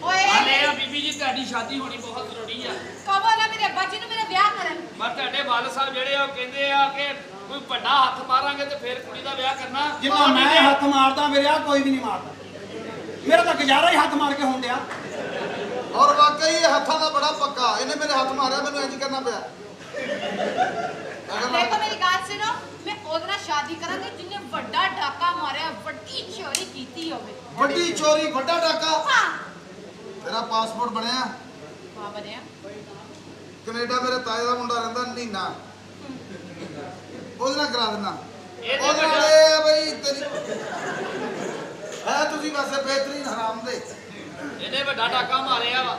ਓਏ ਹਲੇ ਆ ਬੀਬੀ ਜੀ ਤੁਹਾਡੀ ਸ਼ਾਦੀ ਹੋਣੀ ਬਹੁਤ ਜ਼ਰੂਰੀ ਆ ਕਬਲ ਆ ਮੇਰੇ ਅੱਬਾ ਜੀ ਨੂੰ ਮੇਰਾ ਵਿਆਹ ਕਰਨ ਪਰ ਤੁਹਾਡੇ ਵਾਲ ਸਾਹਿਬ ਜਿਹੜੇ ਆ ਉਹ ਕਹਿੰਦੇ ਆ ਕਿ ਕੋਈ ਵੱਡਾ ਹੱਥ ਮਾਰਾਂਗੇ ਤੇ ਫਿਰ ਕੁੜੀ ਦਾ ਵਿਆਹ ਕਰਨਾ ਜਿੰਨਾ ਮੈਂ ਹੱਥ ਮਾਰਦਾ ਮੇਰੇ ਆ ਕੋਈ ਵੀ ਨਹੀਂ ਮਾਰਦਾ ਮੇਰਾ ਤਾਂ ਗੁਜ਼ਾਰਾ ਹੀ ਹੱਥ ਮਾਰ ਕੇ ਹੋਣ ਡਿਆ ਔਰ ਵਾਕਈ ਇਹ ਹੱਥਾਂ ਦਾ ਬੜਾ ਪੱਕਾ ਇਹਨੇ ਮੇਰੇ ਹੱਥ ਮਾਰਿਆ ਮੈਨੂੰ ਇੰਜ ਕਰਨਾ ਪਿਆ ਅਗਰ ਦੇਖੋ ਮੇਰੀ ਗੱਲ ਸੁਣੋ ਮੈਂ ਉਹਦੇ ਨਾਲ ਸ਼ਾਦੀ ਕਰਾਂਗੀ ਜਿਹਨੇ ਵੱਡਾ ਡਾਕਾ ਮਾਰਿਆ ਵੱਡੀ ਚੋਰੀ ਕੀਤੀ ਹੋਵੇ ਵੱਡੀ ਚੋਰੀ ਵੱਡਾ ਡਾਕਾ ਹਾਂ ਤੇਰਾ ਪਾਸਪੋਰਟ ਬਣਿਆ ਹਾਂ ਬਣਿਆ ਕੈਨੇਡਾ ਮੇਰੇ ਤਾਏ ਦਾ ਮੁੰਡਾ ਰਹਿੰਦਾ ਨੀਨਾ ਉਹਦੇ ਨਾਲ ਕਰਾ ਦੇਣਾ ਇਹ ਤੇ ਉਹਦੇ ਨਾਲ ਵੱਡਾ- ਇਹ ਆ ਬਈ ਤੇਰੀ ਹੈ ਤੁਸੀਂ ਵੈਸੇ ਬਿਹਤਰੀਨ ਹਰਾਮ ਦੇ ਇਹਨੇ ਵੱਡਾ ਡਾਕਾ ਮਾਰਿਆ ਵਾ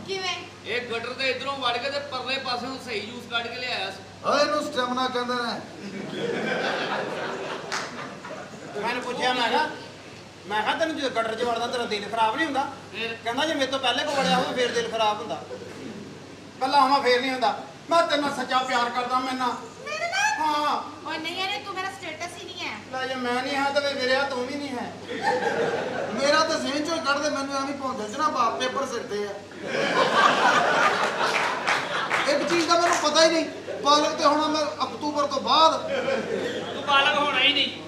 ਕਿਵੇਂ ਇਹ ਗਟਰ ਦੇ ਇਧਰੋਂ ਵੜ ਕੇ ਤੇ ਪਰਲੇ ਪਾਸਿਓਂ ਸਹੀ ਜੂਸ ਕੱਢ ਕੇ ਲਿਆਇਆ ਸੀ ਓਏ ਇਹਨੂੰ ਸਟੈਮਨਾ ਕਹਿੰਦੇ ਨੇ ਮੈਨੂੰ ਪੁੱਛਿਆ ਮੈਂ ਕਿਹਾ ਤੈਨੂੰ ਜਦੋਂ ਗਟਰ 'ਚ ਵੜਦਾ ਤੇਰਾ ਦਿਲ ਖਰਾਬ ਨਹੀਂ ਹੁੰਦਾ ਫਿਰ ਕਹਿੰਦਾ ਜੇ ਮੇਰੇ ਤੋਂ ਪਹਿਲੇ ਕੋ ਵੜਿਆ ਹੋਵੇ ਫੇਰ ਦਿਲ ਖਰਾਬ ਹੁੰਦਾ ਕੱਲਾ ਹੋਵਾਂ ਫੇਰ ਨਹੀਂ ਹੁੰਦਾ ਮੈਂ ਤੈਨੂੰ ਸੱਚਾ ਪਿਆਰ ਕਰਦਾ ਮੈਨਾਂ ਮੇਰੇ ਨਾਲ ਹਾਂ ਓਏ ਨਹੀਂ ਇਹਨੇ ਤੂੰ ਮੇਰਾ ਸਟੇਟਸ ਹੀ ਨਹੀਂ ਹੈ ਲੈ ਜੇ ਮੈਂ ਨਹੀਂ ਹਾਂ ਤੇ ਮੇਰੇ ਆ ਤੂੰ ਵੀ ਨਹੀਂ ਹੈ ਮੇਰਾ ਤਾਂ ਜ਼ਹਿਨ ਚੋਂ ਹੀ ਕੱਢ ਦੇ ਮੈਨੂੰ ਐਵੇਂ ਭੌਂਦੇ ਚ ਨਾ ਬਾਪ ਪੇਪਰ ਸਿੱਟਦੇ ਆ ਇੱਕ ਚੀਜ਼ ਦਾ ਮੈਨੂੰ ਪਤਾ ਹੀ ਨਹੀਂ ਪਾਲਕ ਤੇ ਹੋਣਾ ਮੈਂ ਅਕਤੂਬਰ ਤੋਂ ਬਾਅਦ ਤੂੰ ਬਾਲਗ ਹੋਣਾ ਹੀ ਨਹੀਂ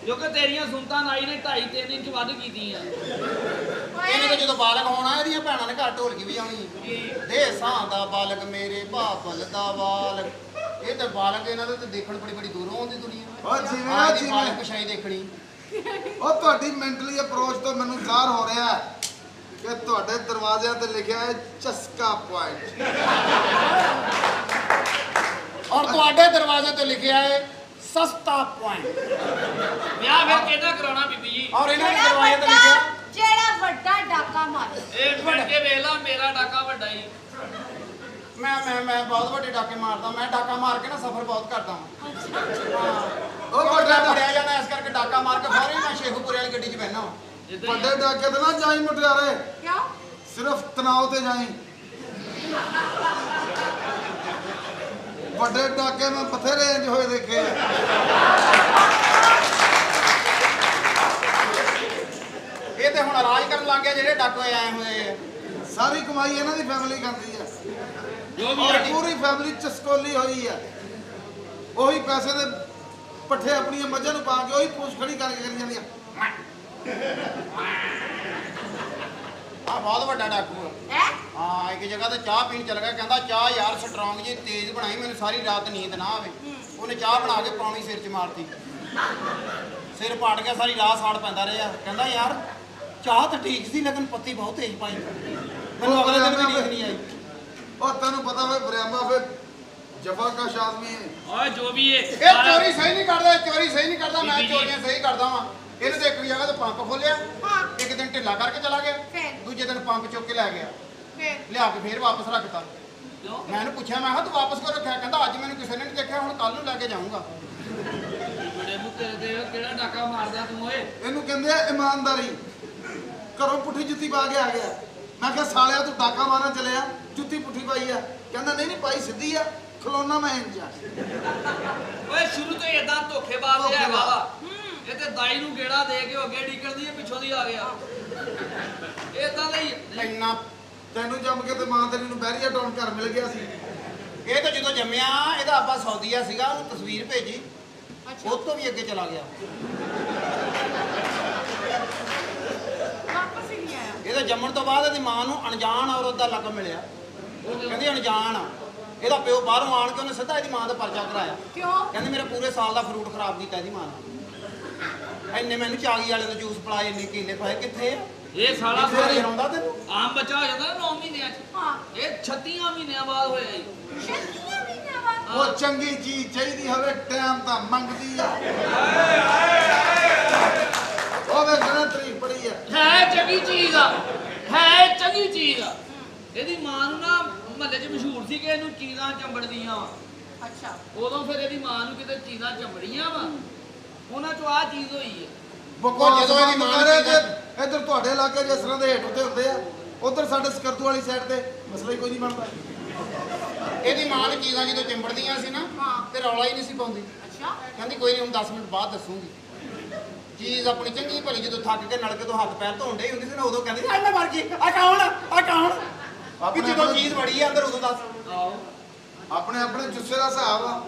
ਕਿਉਂਕਿ ਤੇਰੀਆਂ ਸੁਣਤਾਂ ਨਾਈ ਨੇ 2.5-3 ਇੰਚ ਵੱਧ ਕੀਤੀਆਂ ਇਹਨੇ ਤਾਂ ਜਦੋਂ ਬਾਲਗ ਹੋਣਾ ਇਹਦੀਆਂ ਭੈਣਾਂ ਨੇ ਘਰ ਢੋਲਕੀ ਵੀ ਜਾਣੀ ਦੇ ਸਾਂ ਦਾ ਬਾਲਗ ਮੇਰੇ ਭਾਪਲ ਦਾ ਬਾਲਗ ਇਹ ਤਾਂ ਬਾਲਗ ਇਹਨਾਂ ਦੇ ਤੇ ਦੇਖਣ ਬੜੀ ਦੂਰੋਂ ਆਉਂਦੀ ਦੁਨੀਆ ਓ ਜਿਵੇਂ ਆਹ ਦੀ ਜਿਵੇਂ ਬਾਲਗ ਪਛਾਈ ਦੇਖਣੀ ਉਹ ਤੁਹਾਡੀ ਮੈਂਟਲੀ ਅਪਰੋਚ ਤੋਂ ਮੈਨੂੰ ਜ਼ਾਹਰ ਹੋ ਰਿਹਾ ਹੈ ਕਿ ਤੁਹਾਡੇ ਦਰਵਾਜ਼ਿਆਂ ਤੇ ਲਿਖਿਆ ਹੈ ਚਸਕਾ ਪੁਆਇੰਟ ਔਰ ਤੁਹਾਡੇ ਦਰਵਾਜ਼ੇ ਤੇ ਲਿਖਿਆ ਹੈ सस्ता पॉइंट। ਵਿਆਹ ਫਿਰ ਕਿਹਦਾ ਕਰਾਉਣਾ ਬੀਬੀ ਜੀ? और इन्होंने ਜਿਹੜਾ दरवाजे ते ਵੱਡਾ लिखा ਜਿਹੜਾ ਵੱਡਾ ਡਾਕਾ ਮਾਰੇ ਇਹ ਫੜ ਕੇ ਵੇਖ ਲਾ ਮੇਰਾ ਡਾਕਾ ਵੱਡਾ ਹੀ। मैं बहुत बड़े डाके मारता, मैं डाका मार के ना सफर बहुत करता हूँ। ਉਹ और ਵੱਡਾ मैं पढ़िया जाना इस करके डाका मार के फौरन मैं शेखुपुरे वाली गड्डी 'ਚ बहना हूँ। ਜਿੱਦਾਂ ਹੀ ਵੱਡੇ ਡਾਕੇ ਤੇ ਨਾ ਜਾਈ ਮੁਟਿਆਰੇ, ਕਿਉਂ ਸਿਰਫ ਤਣਾਅ ਤੇ ਜਾਈ। ਵੱਡੇ ਡਾਕੇ ਮੈਂ ਬਥੇਰੇ ਇੰਜ ਹੋਏ ਦੇਖੇ ਆ। ਇਹ ਤੇ ਹੁਣ ਰਾਜ ਕਰਨ ਲੱਗ ਗਿਆ ਜਿਹੜੇ ਡਾਕੇ ਆਏ ਹੋਏ ਆ। ਸਾਰੀ ਕਮਾਈ ਇਹਨਾਂ ਦੀ ਫੈਮਿਲੀ ਕਰਦੀ ਹੈ, ਜੋ ਵੀ ਔਰ ਹੈ ਪੂਰੀ ਫੈਮਿਲੀ ਚਸਕੋਲੀ ਹੋਈ ਹੈ। ਉਹੀ ਪੈਸੇ ਦੇ ਪੱਠੇ ਆਪਣੀਆਂ ਮੱਝਾਂ ਨੂੰ ਪਾ ਕੇ ਉਹੀ ਪੂਛ ਖੜੀ ਕਰਕੇ ਕਰੀ ਜਾਂਦੀਆਂ। ਆ ਬਹੁਤ ਵੱਡਾ ਡਾਕੂ ਆ। ਹੈ ਹਾਂ ਇੱਕ ਜਗ੍ਹਾ ਤੇ ਚਾਹ ਪੀਣ ਚਲ ਗਿਆ, ਕਹਿੰਦਾ ਚਾਹ ਯਾਰ ਸਟਰੋਂਗ ਜੀ ਤੇਜ਼ ਬਣਾਈ, ਮੈਨੂੰ ਸਾਰੀ ਰਾਤ ਨੀਂਦ ਨਾ ਆਵੇ। ਉਹਨੇ ਚਾਹ ਬਣਾ ਕੇ ਪੌਣੀ ਸਿਰ 'ਚ ਮਾਰਤੀ, ਸਿਰ ਪਾੜ ਗਿਆ, ਸਾਰੀ ਰਾਤ ਸਾੜ ਪੈਂਦਾ ਰਿਹਾ। ਕਹਿੰਦਾ ਯਾਰ ਚਾਹ ਤਾਂ ਠੀਕ ਸੀ ਲੇਕਿਨ ਪੱਤੀ ਬਹੁਤ ਤੇਜ਼ ਪਾਈ, ਮੈਨੂੰ ਅਗਲੇ ਦਿਨ ਵੀ ਨੀਂਦ ਨਹੀਂ ਆਈ। ਉਹ ਤੈਨੂੰ ਪਤਾ ਵੇ ਬਰਿਆਮਾ ਫਿਰ ਜਫਾ ਕਾ ਆਦਮੀ ਹੈ। ਓਏ ਜੋ ਵੀ ਹੈ ਇਹ ਚੋਰੀ ਸਹੀ ਨਹੀਂ ਕਰਦਾ, ਚੋਰੀ ਸਹੀ ਨਹੀਂ ਕਰਦਾ, ਮੈਂ ਚੋਰੀਆਂ ਸਹੀ ਕਰਦਾ ਵਾਂ। ਇਹਨੇ ਤੇ ਇੱਕ ਜਗ੍ਹਾ ਤੇ ਪੰਪ ਖੋਲਿਆ, ਹਾਂ ਇੱਕ ਦਿਨ ਢਿੱਲਾ ਕਰਕੇ ਚਲਾ ਗਿਆ, ਫਿਰ ਦੂਜੇ ਦਿਨ ਪੰਪ ਚੁੱਕ ਕੇ ਲੈ ਗਿਆ, ਫਿਰ ਲਿਆ ਕੇ ਫੇਰ ਵਾਪਸ ਰੱਖਤਾ। ਕਿਉਂ? ਮੈਂ ਇਹਨੂੰ ਪੁੱਛਿਆ, ਮੈਂ ਕਿਹਾ ਤੂੰ ਵਾਪਸ ਕਿਉਂ ਰੱਖਿਆ? ਕਹਿੰਦਾ ਅੱਜ ਮੈਨੂੰ ਕਿਸੇ ਨੇ ਨਹੀਂ ਦੇਖਿਆ, ਹੁਣ ਕੱਲ ਨੂੰ ਲੈ ਕੇ ਜਾਊਂਗਾ। ਬੜੇ ਮੁੱਤੇ ਦੇ ਕਿਹੜਾ ਡਾਕਾ ਮਾਰਦਾ ਤੂੰ ਓਏ? ਇਹਨੂੰ ਕਹਿੰਦੇ ਆ ਇਮਾਨਦਾਰੀ। ਘਰੋਂ ਪੁੱਠੀ ਜੁੱਤੀ ਪਾ ਕੇ ਆ ਗਿਆ। ਮੈਂ ਕਿਹਾ ਸਾਲਿਆ ਤੂੰ ਡਾਕਾ ਮਾਰਨ ਚੱਲਿਆ, ਜੁੱਤੀ ਪੁੱਠੀ ਪਾਈ ਆ? ਕਹਿੰਦਾ ਨਹੀਂ ਨਹੀਂ ਪਾਈ ਸਿੱਧੀ ਆ, ਖਲੋਣਾ ਮੈਂ ਇੰਜ ਆ। ਓਏ ਸ਼ੁਰੂ ਤੋਂ ਹੀ ਇਦਾਂ ਧੋਖੇਬਾਜ਼ ਜਿਹਾ ਹੈਗਾ ਵਾ। ਇਹ ਤੇ ਦਾਈ ਨੂੰ ਗੇੜਾ ਦੇ ਕੇ ਅੱਗੇ ਡਿੱਗਦੀ ਹੈ, ਪਿੱਛੋਂ ਦੀ ਆ ਗਿਆ। ਇਦਾਂ ਦਾ ਹੀ ਇੰਨਾ ਤੈਨੂੰ ਜੰਮ ਕੇ ਤੇ ਮਾਂ ਤੇਰੀ ਨੂੰ ਬੈਰੀਆ ਟਾਊਨ ਘਰ ਮਿਲ ਗਿਆ ਸੀ। ਇਹ ਤਾਂ ਜਦੋਂ ਜੰਮਿਆ ਇਹਦਾ ਅੱਬਾ ਸੌਦੀਆ ਸੀਗਾ, ਉਹਨੂੰ ਤਸਵੀਰ ਭੇਜੀ, ਅੱਛਾ ਉਹ ਤੋਂ ਵੀ ਅੱਗੇ ਚਲਾ ਗਿਆ। ਵਾਪਸ ਹੀ ਨਹੀਂ ਆਇਆ ਇਹਦੇ ਜੰਮਣ ਤੋਂ ਬਾਅਦ ਇਹਦੀ ਮਾਂ ਨੂੰ ਅਣਜਾਣ ਔਰਤ ਦਾ ਲਕਬ ਮਿਲਿਆ। ਕਹਿੰਦੀ ਅਣਜਾਣ ਆ। ਇਹਦਾ ਪਿਓ ਬਾਹਰੋਂ ਆਣ ਕੇ ਉਹਨੇ ਸਿੱਧਾ ਇਹਦੀ ਮਾਂ ਦਾ ਪਰਚਾ ਕਰਾਇਆ। ਕਿਉਂ ਕਹਿੰਦੀ ਮੇਰੇ ਪੂਰੇ ਸਾਲ ਦਾ ਫਰੂਟ ਖਰਾਬ ਕੀਤਾ ਇਹਦੀ ਮਾਂ ਨੇ। ਇੰਨੇ ਮੈਨੂੰ ਚਾਗੀ ਵਾਲੇ ਦਾ ਜੂਸ ਪਿਲਾਏ, ਇੰਨੇ ਕੇਲੇ ਪਾਏ, ਕਿੱਥੇ ਆ? ਇਹ ਸਾਲਾ ਕਿੱਥੇ ਸਾਰੀ ਆਉਂਦਾ ਤੈਨੂੰ? ਆਮ ਬੱਚਾ ਹੋ ਜਾਂਦਾ ਨਾ 9 ਮਹੀਨਿਆਂ 'ਚ। ਹਾਂ ਇਹ 36 ਮਹੀਨਿਆਂ ਬਾਅਦ ਹੋਇਆ ਜੀ। 36 ਮਹੀਨਿਆਂ ਬਾਅਦ ਉਹ ਚੰਗੀ ਚੀਜ਼ ਚਾਹੀਦੀ ਹੋਵੇ ਟਾਈਮ ਤਾਂ ਮੰਗਦੀ ਆ। ਉਹਦੇ ਕਿਹੜਾ ਤਾਰੀਫ ਪੜੀ ਆ। ਹੈ ਚੰਗੀ ਚੀਜ਼ ਆ, ਹੈ ਚੰਗੀ ਚੀਜ਼ ਆ। ਇਹਦੀ ਮਾਂ ਨੂੰ ਨਾ ਮਹੱਲੇ 'ਚ ਮਸ਼ਹੂਰ ਸੀ ਕਿ ਇਹਨੂੰ ਚੀਜ਼ਾਂ ਚੰਬੜਦੀਆਂ ਵਾ। ਅੱਛਾ ਉਦੋਂ ਫਿਰ ਇਹਦੀ ਮਾਂ ਨੂੰ ਕਿਤੇ ਚੀਜ਼ਾਂ ਚੰਬੜੀਆਂ ਵਾ, ਉਹਨਾਂ 'ਚੋਂ ਆਹ ਚੀਜ਼ ਹੋਈ ਹੈ। ਬਕਵਾਸ ਜਦੋਂ ਇਹਦੀ ਬੰਦ ਮਾਂ ਕਰੇ ਨੇ ਤੇ ਇੱਧਰ ਤੁਹਾਡੇ ਇਲਾਕੇ ਜਿਸ ਤਰ੍ਹਾਂ ਦੇ ਹੇਠ ਉੱਤੇ ਹੁੰਦੇ ਆ, ਉਧਰ ਸਾਡੇ ਸਕਰਦੂ ਵਾਲੀ ਸਾਈਡ ਤੇ ਮਸਲਾ ਹੀ ਕੋਈ ਨਹੀਂ ਬਣਦਾ। ਇਹਦੀ ਮਾਂ ਨੇ ਚੀਜ਼ਾਂ ਜਦੋਂ ਚਿੰਬੜਦੀਆਂ ਸੀ ਨਾ ਹਾਂ। ਤੇ ਰੌਲਾ ਹੀ ਨਹੀਂ ਸੀ ਪਾਉਂਦੀ। ਅੱਛਾ ਕਹਿੰਦੀ ਕੋਈ ਨਹੀਂ, ਹੁਣ 10 ਮਿੰਟ ਬਾਅਦ ਦੱਸੂਗੀ। ਚੀਜ਼ ਆਪਣੀ ਚੰਗੀ ਭਲੀ ਜਦੋਂ ਥੱਕ ਕੇ ਨਲਕੇ ਤੋਂ ਹੱਥ ਪੈਰ ਧੋਣ ਡਈ ਹੁੰਦੀ ਸੀ ਨਾ, ਉਦੋਂ ਕਹਿੰਦੀ ਆ ਮੈਂ ਮਰ ਗਈ, ਆ ਕੌਣ ਆ ਕੌਣ? ਵੀ ਜਦੋਂ ਚੀਜ਼ ਵੜੀ ਆ ਅੰਦਰ ਉਦੋਂ ਦੱਸ। ਆਓ ਆਪਣੇ ਆਪਣੇ ਜੁੱਸੇ ਦਾ ਹਿਸਾਬ ਆ।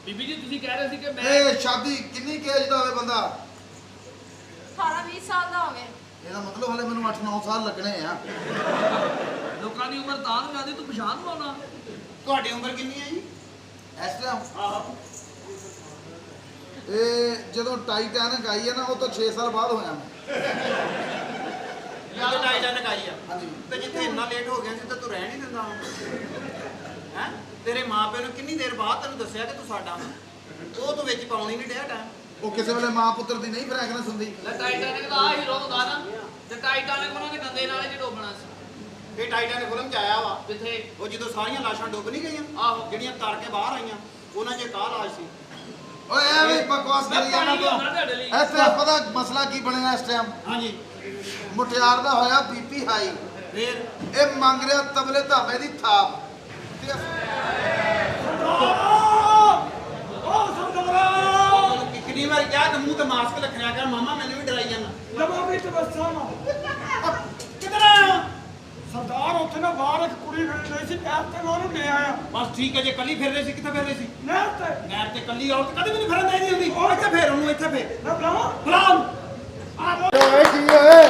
ਬੀਬੀ ਜੀ ਤੁਸੀਂ ਕਹਿ ਰਹੇ ਸੀ ਕਿ ਮੈਂ ਇਹ ਸ਼ਾਦੀ ਕਿੰਨੀ ਕੇਜ ਦਾ ਹੋਵੇ ਬੰਦਾ? 18 20 ਸਾਲ ਦਾ ਹੋ ਗਿਆ ਇਹਦਾ ਮਤਲਬ ਹਲੇ ਮੈਨੂੰ 8-9 ਸਾਲ ਲੱਗਣੇ ਆ। ਲੋਕਾਂ ਦੀ ਉਮਰ ਤਾਂ ਨੂੰ ਜਾਂਦੀ, ਤੂੰ ਪਛਾਣ ਪਾਉਣਾ। ਤੁਹਾਡੀ ਉਮਰ ਕਿੰਨੀ ਹੈ ਜੀ? ਇਸ ਟਾਈਮ ਆਹੋ ਇਹ ਜਦੋਂ ਟਾਈਟੈਨਿਕ ਆਈ ਹੈ ਨਾ, ਉਹ ਤੋਂ 6 ਸਾਲ ਬਾਅਦ ਹੋਇਆ ਮੈਂ। ਜਦੋਂ ਟਾਈਟੈਨਿਕ ਆਈ ਆ ਹਾਂਜੀ ਤੇ ਜਿੱਥੇ ਇੰਨਾ ਲੇਟ ਹੋ ਗਿਆ ਸੀ ਤਾਂ ਤੂੰ ਰਹਿ ਨਹੀਂ ਦਿੰਦਾ ਹੈ? ਤੇਰੇ ਮਾਪਿਆਂ ਨੂੰ ਕਿੰਨੀ ਦੇਰ ਬਾਅਦ ਤੈਨੂੰ ਦੱਸਿਆ ਕਿ ਤੂੰ ਸਾਡਾ ਵਾ? ਉਹ ਤੂੰ ਵਿੱਚ ਪਾਉਣੀ ਨਹੀਂ ਡਿਆ ਟਾਈਮ। ਉਹ ਕਿਸੇ ਵੇਲੇ ਮਾਂ ਪੁੱਤਰ ਦੀ ਨਹੀਂ ਫਰੈਂਕਨੈਸ ਹੁੰਦੀ। ਲੈ ਟਾਈਟੈਨਿਕ ਦਾ ਆ ਹੀਰੋ ਹੁੰਦਾ ਨਾ, ਤੇ ਟਾਈਟੈਨਿਕ ਉਹਨਾਂ ਦੇ ਗੰਦੇ ਨਾਲੇ 'ਚ ਡੋਬਣਾ ਸੀ। ਇਹ ਟਾਈਟੈਨਿਕ ਫਿਲਮ 'ਚ ਆਇਆ ਵਾ, ਕਿੱਥੇ? ਉਹ ਜਦੋਂ ਸਾਰੀਆਂ ਲਾਸ਼ਾਂ ਡੁੱਬ ਨਹੀਂ ਗਈਆਂ, ਆਹੋ ਜਿਹੜੀਆਂ ਤਰ ਕੇ ਬਾਹਰ ਆਈਆਂ, ਉਹਨਾਂ 'ਚ ਇੱਕ ਆਹ ਲਾਸ਼ ਸੀ। ਓਏ ਐਵੇਂ ਕਵਾਸ ਮੈਂ ਕਰੀ ਜਾਂਦਾ ਪਾਣੀ ਲਿਆਉਣਾ ਤੂੰ। ਤੁਹਾਡੇ ਲਈ। ਇੱਥੇ ਪਤਾ ਮਸਲਾ ਕੀ ਬਣਿਆ ਇਸ ਟਾਈਮ? ਹਾਂਜੀ ਮੁਟਿਆਰ ਦਾ ਹੋਇਆ ਬੀਪੀ ਹਾਈ। ਫੇਰ ਇਹ ਮੰਗ ਰਿਹਾ ਤਬਲੇ ਧਾਵੇ ਦੀ ਥਾਪ ਤੇ ਕਿੰਨੀ ਵਾਰ ਕਿਹਾ ਕਿ ਮੂੰਹ ਤੇ ਮਾਸਕ ਰੱਖਿਆ ਕਰ, ਮਾਮਾ ਮੈਨੂੰ ਵੀ ਡਰਾਈ ਜਾਂਦਾ। ਲਵਾ ਵਿੱਚ ਬੱਸਾਂ ਨਾ ਕਿੱਧਰ ਆਇਆ? ਸਰਦਾਰ ਉੱਥੇ ਨਾ ਬਾਹਰ ਇੱਕ ਕੁੜੀ ਫਿਰਨ ਰਹੀ ਸੀ, ਪੈਰ ਤੇ ਮੈਂ ਉਹਨੂੰ ਲੈ ਆਇਆ ਬਸ ਠੀਕ ਹੈ, ਜੇ ਕੱਲੀ ਫਿਰ ਰਹੀ ਸੀ ਕਿੱਥੇ ਫਿਰ ਰਹੀ ਸੀ? ਨਹਿਰ ਤੇ ਨਹਿਰ ਤੇ ਕੱਲੀ ਔਰਤ ਕਦੇ ਵੀ ਨਹੀਂ ਫਿਰਨ ਦੇਦੀ ਹੁੰਦੀ। ਉਹ ਇੱਥੇ ਫੇਰ ਉਹਨੂੰ, ਇੱਥੇ ਫੇਰ ਨਾ ਬੁਲਾਵਾ ਬੁਲਾਓ। ਓਏ ਕੀ ਓਏ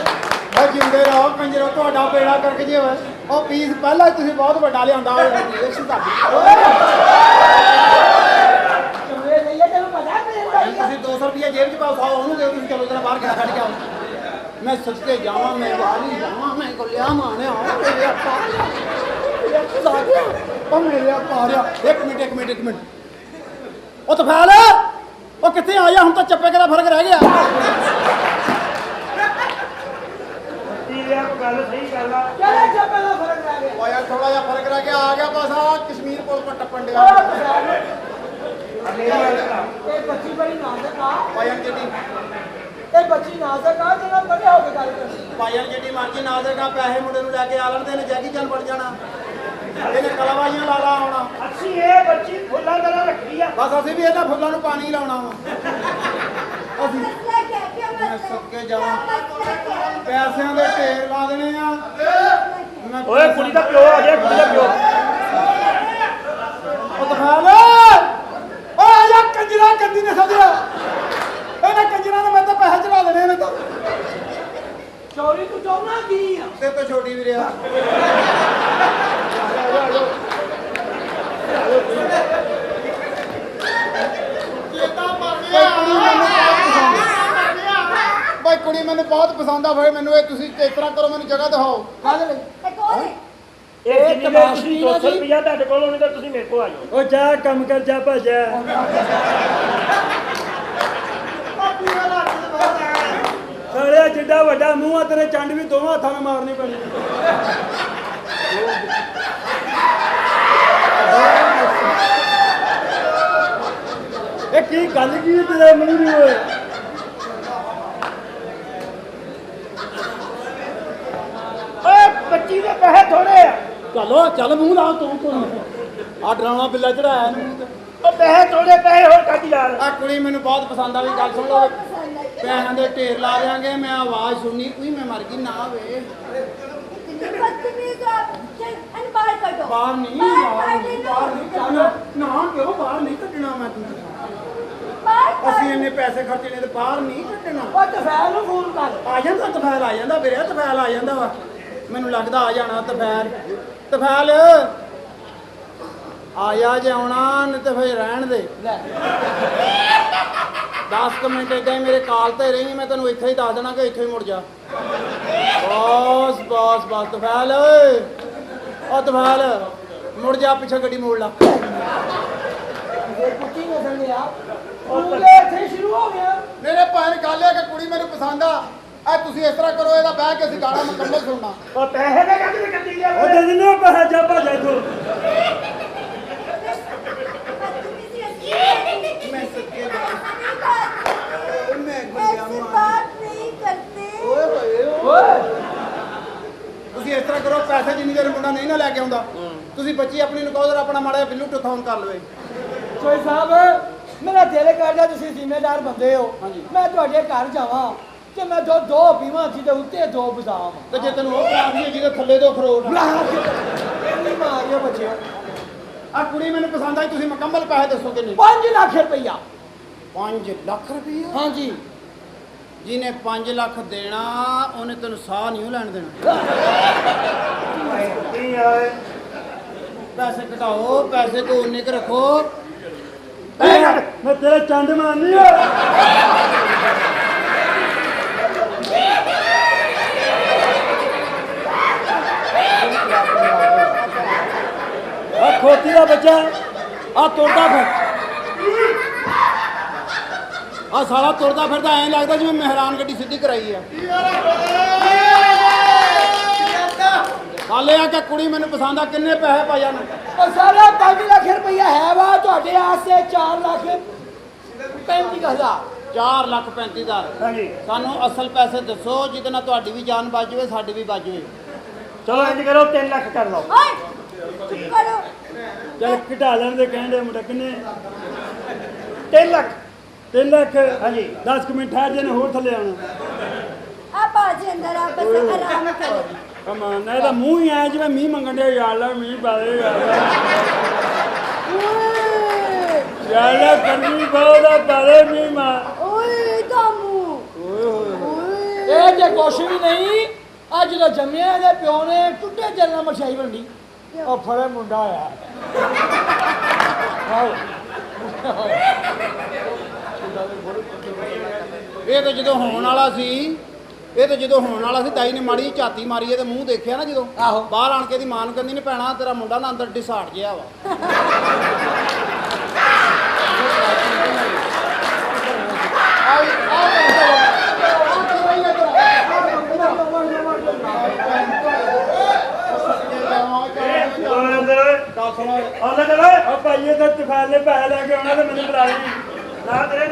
ਓ ਜਿੰਦੇ ਰਹੋ ਕੰਜਰੋ, ਤੁਹਾਡਾ ਬੇੜਾ ਕਰਕੇ ਜੇ ਹੋਏ ਉਹ ਪੀਸ ਪਹਿਲਾਂ ਹੀ ਤੁਸੀਂ ਬਹੁਤ ਵੱਡਾ ਲਿਆਂਦਾ ਹੋਇਆ ਇਸ ਦਾ ਚੰਗੇ ਨਹੀਂ ਹੈ, ਤੈਨੂੰ ਪਤਾ ਤੁਸੀਂ 200 ਰੁਪਏ ਜੇਬ 'ਚ ਪਾਓ, ਉਹਨੂੰ ਦਿਓ, ਤੁਸੀਂ ਚਲੋ ਜਰਾ ਬਾਹਰ ਗਿਆ ਛੱਡ ਕੇ ਆਓ। ਮੈਂ ਸੱਚੇ ਜਾਵਾਂ, ਮੈਂ ਵਾਲੀ ਜਾਵਾਂ, ਮੈਂ ਕੋਲਿਆ ਮਾਣਿਆ ਮੇਰੇ ਆਪਾ ਉਹ ਮੇਰੇ ਆਪਾ ਆ ਰਿਹਾ। ਇੱਕ ਮਿੰਟ ਉਹ ਤਫੈਲ ਉਹ ਕਿੱਥੇ ਆ ਜਾ ਹੁਣ ਤਾਂ ਚੱਪੇ ਦਾ ਫਰਕ ਰਹਿ ਗਿਆ ਗੱਲ ਸਹੀ ਗੱਲ ਆ ਕਿਹੜੇ ਚੱਪੇ ਦਾ ਫਰਕ ਰਹਿ ਗਿਆ ਓ ਯਾਰ ਥੋੜਾ ਜਿਹਾ ਫਰਕ ਰਹਿ ਗਿਆ ਆ ਗਿਆ ਬਸ ਆ ਕਸ਼ਮੀਰ ਪੁਲ ਪਰ ਟੱਪਣ ਡਿਆ ਇਹ ਬੱਚੀ ਬੜੀ ਨਾਜ਼ੁਕ ਆ ਪਾਇਨ ਜਿਹੜੀ ਇਹ ਬੱਚੀ ਨਾਜ਼ੁਕ ਆ ਜਿਹਨਾਂ ਬੜੇ ਹੋ ਕੇ ਗੱਲ ਕਰਨੀ ਪਾਇਨ ਜਿਹੜੀ ਮਰਜ਼ੀ ਨਾ ਦੇਗਾ ਪੈਸੇ ਮੁੰਡੇ ਨੂੰ ਲੈ ਕੇ ਆ ਲੈਣ ਦੇ ਨੇ ਜੈਗੀ ਜਾਨ ਬਣ ਜਾਣਾ ਇਹਨੇ ਕਲਾਵਾਈਆਂ ਲਾ ਲਾ ਆਉਣਾ ਅਸੀਂ ਇਹ ਬੱਚੀ ਫੁੱਲਾਂ ਤਰ੍ਹਾਂ ਰੱਖੀ ਆ ਬਸ ਅਸੀਂ ਵੀ ਇਹਨਾਂ ਫੁੱਲਾਂ ਨੂੰ ਪਾਣੀ ਲਾਉਣਾ ਵਾ ਅਸੀਂ ਮੈਂ ਸੱਕੇ ਜਾਵਾਂ ਪੈਸਿਆਂ ਦੇ ਢੇਰ ਲਾ ਦੇਣੇ ਆ ਮੈਂ ਓਏ ਕੁੜੀ ਦਾ ਪਿਓ ਆ ਗਿਆ ਕੁੜੀ ਦਾ ਪਿਓ ਉਹ ਦਿਖਾ ਲੈ ਓ ਆ ਜਾ ਕੰਜਰਾ ਕੰਦੀ ਨੇ ਸੱਦਿਆ ਇਹਨਾਂ ਕੰਜਰਾਂ ਨੇ ਮੈਂ ਤਾਂ ਪੈਸੇ ਚੜਾ ਦੇਣੇ ਨੇ ਤਾਂ ਚੋਰੀ ਤੂੰ ਚਾਹੁੰਦਾ ਕੀ ਆ ਤੇ ਤੋਂ ਛੋਟੀ ਵੀਰੇ ਆ ਭਾਈ ਕੁੜੀ ਮੈਨੂੰ ਬਹੁਤ ਪਸੰਦ ਆ ਭਾਈ ਮੈਨੂੰ ਇਹ ਤੁਸੀਂ ਇਸ ਤਰ੍ਹਾਂ ਕਰੋ ਮੈਨੂੰ ਜਗ੍ਹਾ ਦਿਖਾਓ ਕਾਹਦੇ ਲਈ ਇਹ ਜਿੰਨੀ ਦੇਰ ਤੁਸੀਂ 200 ਰੁਪਇਆ ਤੁਹਾਡੇ ਕੋਲ ਹੋਣੇ ਤਾਂ ਤੁਸੀਂ ਮੇਰੇ ਕੋਲ ਆ ਜਾਓ ਉਹ ਜਾ ਕੰਮ ਕਰ ਜਾ ਭਜਾ ਸਾਲਿਆ ਜਿੱਡਾ ਵੱਡਾ ਮੂੰਹ ਆ ਤੇਰੇ ਚੰਡ ਵੀ ਦੋਵਾਂ ਹੱਥਾਂ ਨਾਲ ਮਾਰਨੀ ਪੈਣੀ ਇਹ ਕੀ ਗੱਲ ਕੀ ਤੇਰੇ ਮੂੰਹ ਨਹੀਂ ਹੋਏ ਓਏ ਬੱਚੀ ਦੇ ਪੈਸੇ ਥੋੜੇ ਆ ਚਲੋ ਚੱਲ ਮੂੰਹ ਲਾ ਤੂੰ ਆ ਡਰਾਉਣਾ ਬਿੱਲਾ ਚੜਾਇਆ ਨੂੰ ਉਹ ਪੈਸੇ ਥੋੜੇ ਪੈਸੇ ਹੋਰ ਕੱਢ ਯਾਰ ਆ ਕੁੜੀ ਮੈਨੂੰ ਬਹੁਤ ਪਸੰਦ ਆ ਵੀ ਗੱਲ ਸੁਣ ਲਓ ਪੈਸਿਆਂ ਦੇ ਢੇਰ ਲਾ ਦੇਾਂਗੇ ਮੈਂ ਆਵਾਜ਼ ਸੁਣੀ ਕੋਈ ਮੈਂ ਮਰ ਗਈ ਨਾ ਵੇ ਬਾਹਰ ਨਹੀਂ ਕੱਢਣਾ ਨਾ ਕਿਉਂ ਬਾਹਰ ਨਹੀਂ ਕੱਢਣਾ ਮੈਂ ਤੂੰ ਅਸੀਂ ਇੰਨੇ ਪੈਸੇ ਖਰਚੇ ਨੇ ਤੇ ਬਾਹਰ ਨਹੀਂ ਕੱਢਣਾ ਉਹ ਤਫੈਲ ਨੂੰ ਫੋਨ ਕਰ ਆ ਜਾਂਦਾ ਤਫੈਲ ਆ ਜਾਂਦਾ ਵੀਰੇ ਤਫੈਲ ਆ ਜਾਂਦਾ ਵਾ ਮੈਨੂੰ ਲੱਗਦਾ ਆ ਜਾਣਾ ਤਫੈਲ ਤਫੈਲ ਆਇਆ ਜੇ ਆਉਣਾ ਨਹੀਂ ਤੇ ਫਿਰ ਰਹਿਣ ਦੇ 10 ਮਿੰਟ ਏਦਾਂ ਹੀ ਮੇਰੇ ਕਾਲ ਤੇ ਰਹੀ ਮੈਂ ਤੈਨੂੰ ਇੱਥੇ ਹੀ ਦੱਸ ਦੇਣਾ ਕਿ ਇੱਥੇ ਹੀ ਮੁੜ ਜਾ ਬਸ ਤਫੈਲ ਓਏ ਉਹ ਤਫੈਲ ਮੁੜ ਜਾ ਪਿੱਛੇ ਗੱਡੀ ਮੋੜ ਲਾ ਇਹ ਕੁੱਤੀ ਨੇ ਸੰਗਿਆ ਉਹ ਤੇ ਇੱਥੇ ਸ਼ੁਰੂ ਹੋ ਗਿਆ ਮੇਰੇ ਭੈਣ ਗੱਲ ਹੈ ਕਿ ਕੁੜੀ ਮੈਨੂੰ ਪਸੰਦ ਆ ਤੁਸੀਂ ਇਸ ਤਰ੍ਹਾਂ ਕਰੋ ਇਹਦਾ ਬਹਿ ਕੇ ਅਸੀਂ ਗਾਣਾ ਮੁਕੰਮਲ ਸੁਣਨਾ ਉਹ ਪੈਸੇ ਦੇ ਕੱਢ ਕੱਢੀ ਜਾ ਉਹ ਦੇ ਦਿੰਦੇ ਪੈਸੇ ਜਾ ਭਜਾ ਤੂੰ ਮੈਂ ਸੱਚੇ ਮੈਂ ਤੁਸੀਂ ਇਸ ਤਰ੍ਹਾਂ ਕਰੋ ਪੈਸੇ ਜਿੰਨੀ ਦੇਰ ਮੁੰਡਾ ਨਹੀਂ ਨਾ ਲੈ ਕੇ ਆਉਂਦਾ ਤੁਸੀਂ ਬੱਚੀ ਆਪਣੀ ਨੂੰ ਕਹੋ ਜਰਾ ਆਪਣਾ ਮਾੜਾ ਜਿਹਾ ਬਿੱਲੂ ਟੁੱਥਾਉਣ ਕਰ ਲਵੇ ਚੋਈ ਸਾਹਿਬ ਮੇਰਾ ਦਿਲ ਕਰਦਾ ਤੁਸੀਂ ਜ਼ਿੰਮੇਦਾਰ ਬੰਦੇ ਹੋ ਮੈਂ ਤੁਹਾਡੇ ਘਰ ਜਾਵਾਂ ਤੇ ਮੈਂ ਦੋ ਪੀਵਾਂ ਜਿਹਦੇ ਉੱਤੇ 2 ਬਦਾਮ ਤੇ ਜੇ ਤੈਨੂੰ ਉਹ ਪਿਆ ਦੀ ਜਿਹਦੇ ਥੱਲੇ 2 ਖਰੋਟ ਇੰਨੀ ਮਾਰਿਓ ਬੱਚਿਓ ਆ ਕੁੜੀ ਮੈਨੂੰ ਪਸੰਦ ਆਈ ਤੁਸੀਂ ਮੁਕੰਮਲ ਪੈਸੇ ਦੱਸੋ ਕਿੰਨੇ 5 ਲੱਖ ਰੁਪਈਆ 5 ਲੱਖ ਰੁਪਈਆ ਹਾਂਜੀ ਜਿਹਨੇ 5 ਲੱਖ ਦੇਣਾ ਉਹਨੇ ਤੈਨੂੰ ਸਾਹ ਨਹੀਂ ਲੈਣ ਦੇਣਾ ਕੀ ਆਏ ਪੈਸੇ ਘਟਾਓ ਪੈਸੇ ਕੋ ਉਨੇ ਕ ਰੱਖੋ ਮੈਂ ਤੇਰੇ ਚੰਦ ਮਾਰਨੀ ਆ ਆ ਖੋਤੀ ਦਾ ਬੱਚਾ ਆ ਤੁਰਦਾ ਫਿਰ ਆ ਸਾਲਾ ਤੁਰਦਾ ਫਿਰਦਾ ਐਂ ਲੱਗਦਾ ਜਿਵੇਂ ਮਹਿਰਾਨ ਗੱਡੀ ਸਿੱਧੀ ਕਰਾਈ ਆ ਹਾਲੇ ਆ ਕਿ ਕੁੜੀ ਮੈਨੂੰ ਪਸੰਦ ਆ ਕਿੰਨੇ ਪੈਸੇ ਪਾ ਜਾਣ ਉਹ ਸਾਰਾ 5 ਲੱਖ ਰੁਪਈਆ ਹੈ ਵਾ ਤੁਹਾਡੇ ਆਸਤੇ 4 ਲੱਖ 35,000 4 ਲੱਖ 35,000 ਹਾਂਜੀ ਸਾਨੂੰ ਅਸਲ ਪੈਸੇ ਦੱਸੋ ਜਿਹਦੇ ਨਾਲ ਤੁਹਾਡੀ ਵੀ ਜਾਨ ਬਚ ਜਾਵੇ ਸਾਡੀ ਵੀ ਬਚ ਜਾਵੇ ਚਲੋ ਇੰਜ ਕਰੋ 3 ਲੱਖ ਕਰ ਲਓ ਚੱਲ ਘਟਾ ਲੈਣ ਦੇ ਕਹਿੰਦੇ ਮੁੰਡਾ ਕਿੰਨੇ 3 ਲੱਖ 3 ਲੱਖ ਹਾਂਜੀ 10 ਮਿੰਟ ਠਹਿਰ ਜੇ ਨੇ ਹੋਰ ਥੱਲੇ ਆਉਣਾ ਆ ਬਾਜੀ ਅੰਦਰ ਆ ਬਸ ਆਰਾਮ ਕਰੋ ਕਮਾਨ ਨਾ ਇਹਦਾ ਮੂੰਹ ਹੀ ਆਇਆ ਜਿਵੇਂ ਮੀਂਹ ਮੰਗਣ ਦੇ ਯਾਰ ਲਾ ਮੀਂਹ ਪਾਵੇ ਯਾਰ ਕੰਨੀ ਬਹੁਦਾ ਪਾਵੇ ਮੀਂਹ ਮਾ ਓਏ ਕਾਮੂ ਇਹ ਜੇ ਕੁਛ ਵੀ ਨਹੀਂ ਅੱਜ ਜਦੋਂ ਜੰਮਿਆ ਇਹਦੇ ਪਿਓ ਨੇ ਟੁੱਟੇ ਦਿਲ ਨਾਲ ਮਠਿਆਈ ਵੰਡੀ ਉਹ ਫੜੇ ਮੁੰਡਾ ਆਇਆ ਇਹ ਤਾਂ ਜਦੋਂ ਹੋਣ ਵਾਲਾ ਸੀ ਤਾਈ ਨੇ ਮਾੜੀ ਜਿਹੀ ਝਾਤੀ ਮਾਰੀ ਇਹਦੇ ਮੂੰਹ ਦੇਖਿਆ ਨਾ ਜਦੋਂ ਆਹੋ। ਬਾਹਰ ਆਣ ਕੇ ਇਹਦੀ ਮਾਂ ਨੂੰ ਕਹਿੰਦੀ ਨੇ ਭੈਣਾ ਤੇਰਾ ਮੁੰਡਾ ਨਾ ਅੰਦਰ ਡਿਸਾੜ ਜਿਆ ਵਾ ਗੱਲ ਸੁਣੋ। ਆਲੇ ਚਲੇ ਆ ਭਾਈ ਇਹ ਤੇ ਤੂਫਾਨ ਨੇ ਪੈਸੇ ਲੈ ਕੇ ਆਉਣਾ ਤੇ ਮੈਨੂੰ ਬੁਲਾ ਲਈ ਨਾ ਤੇਰੇ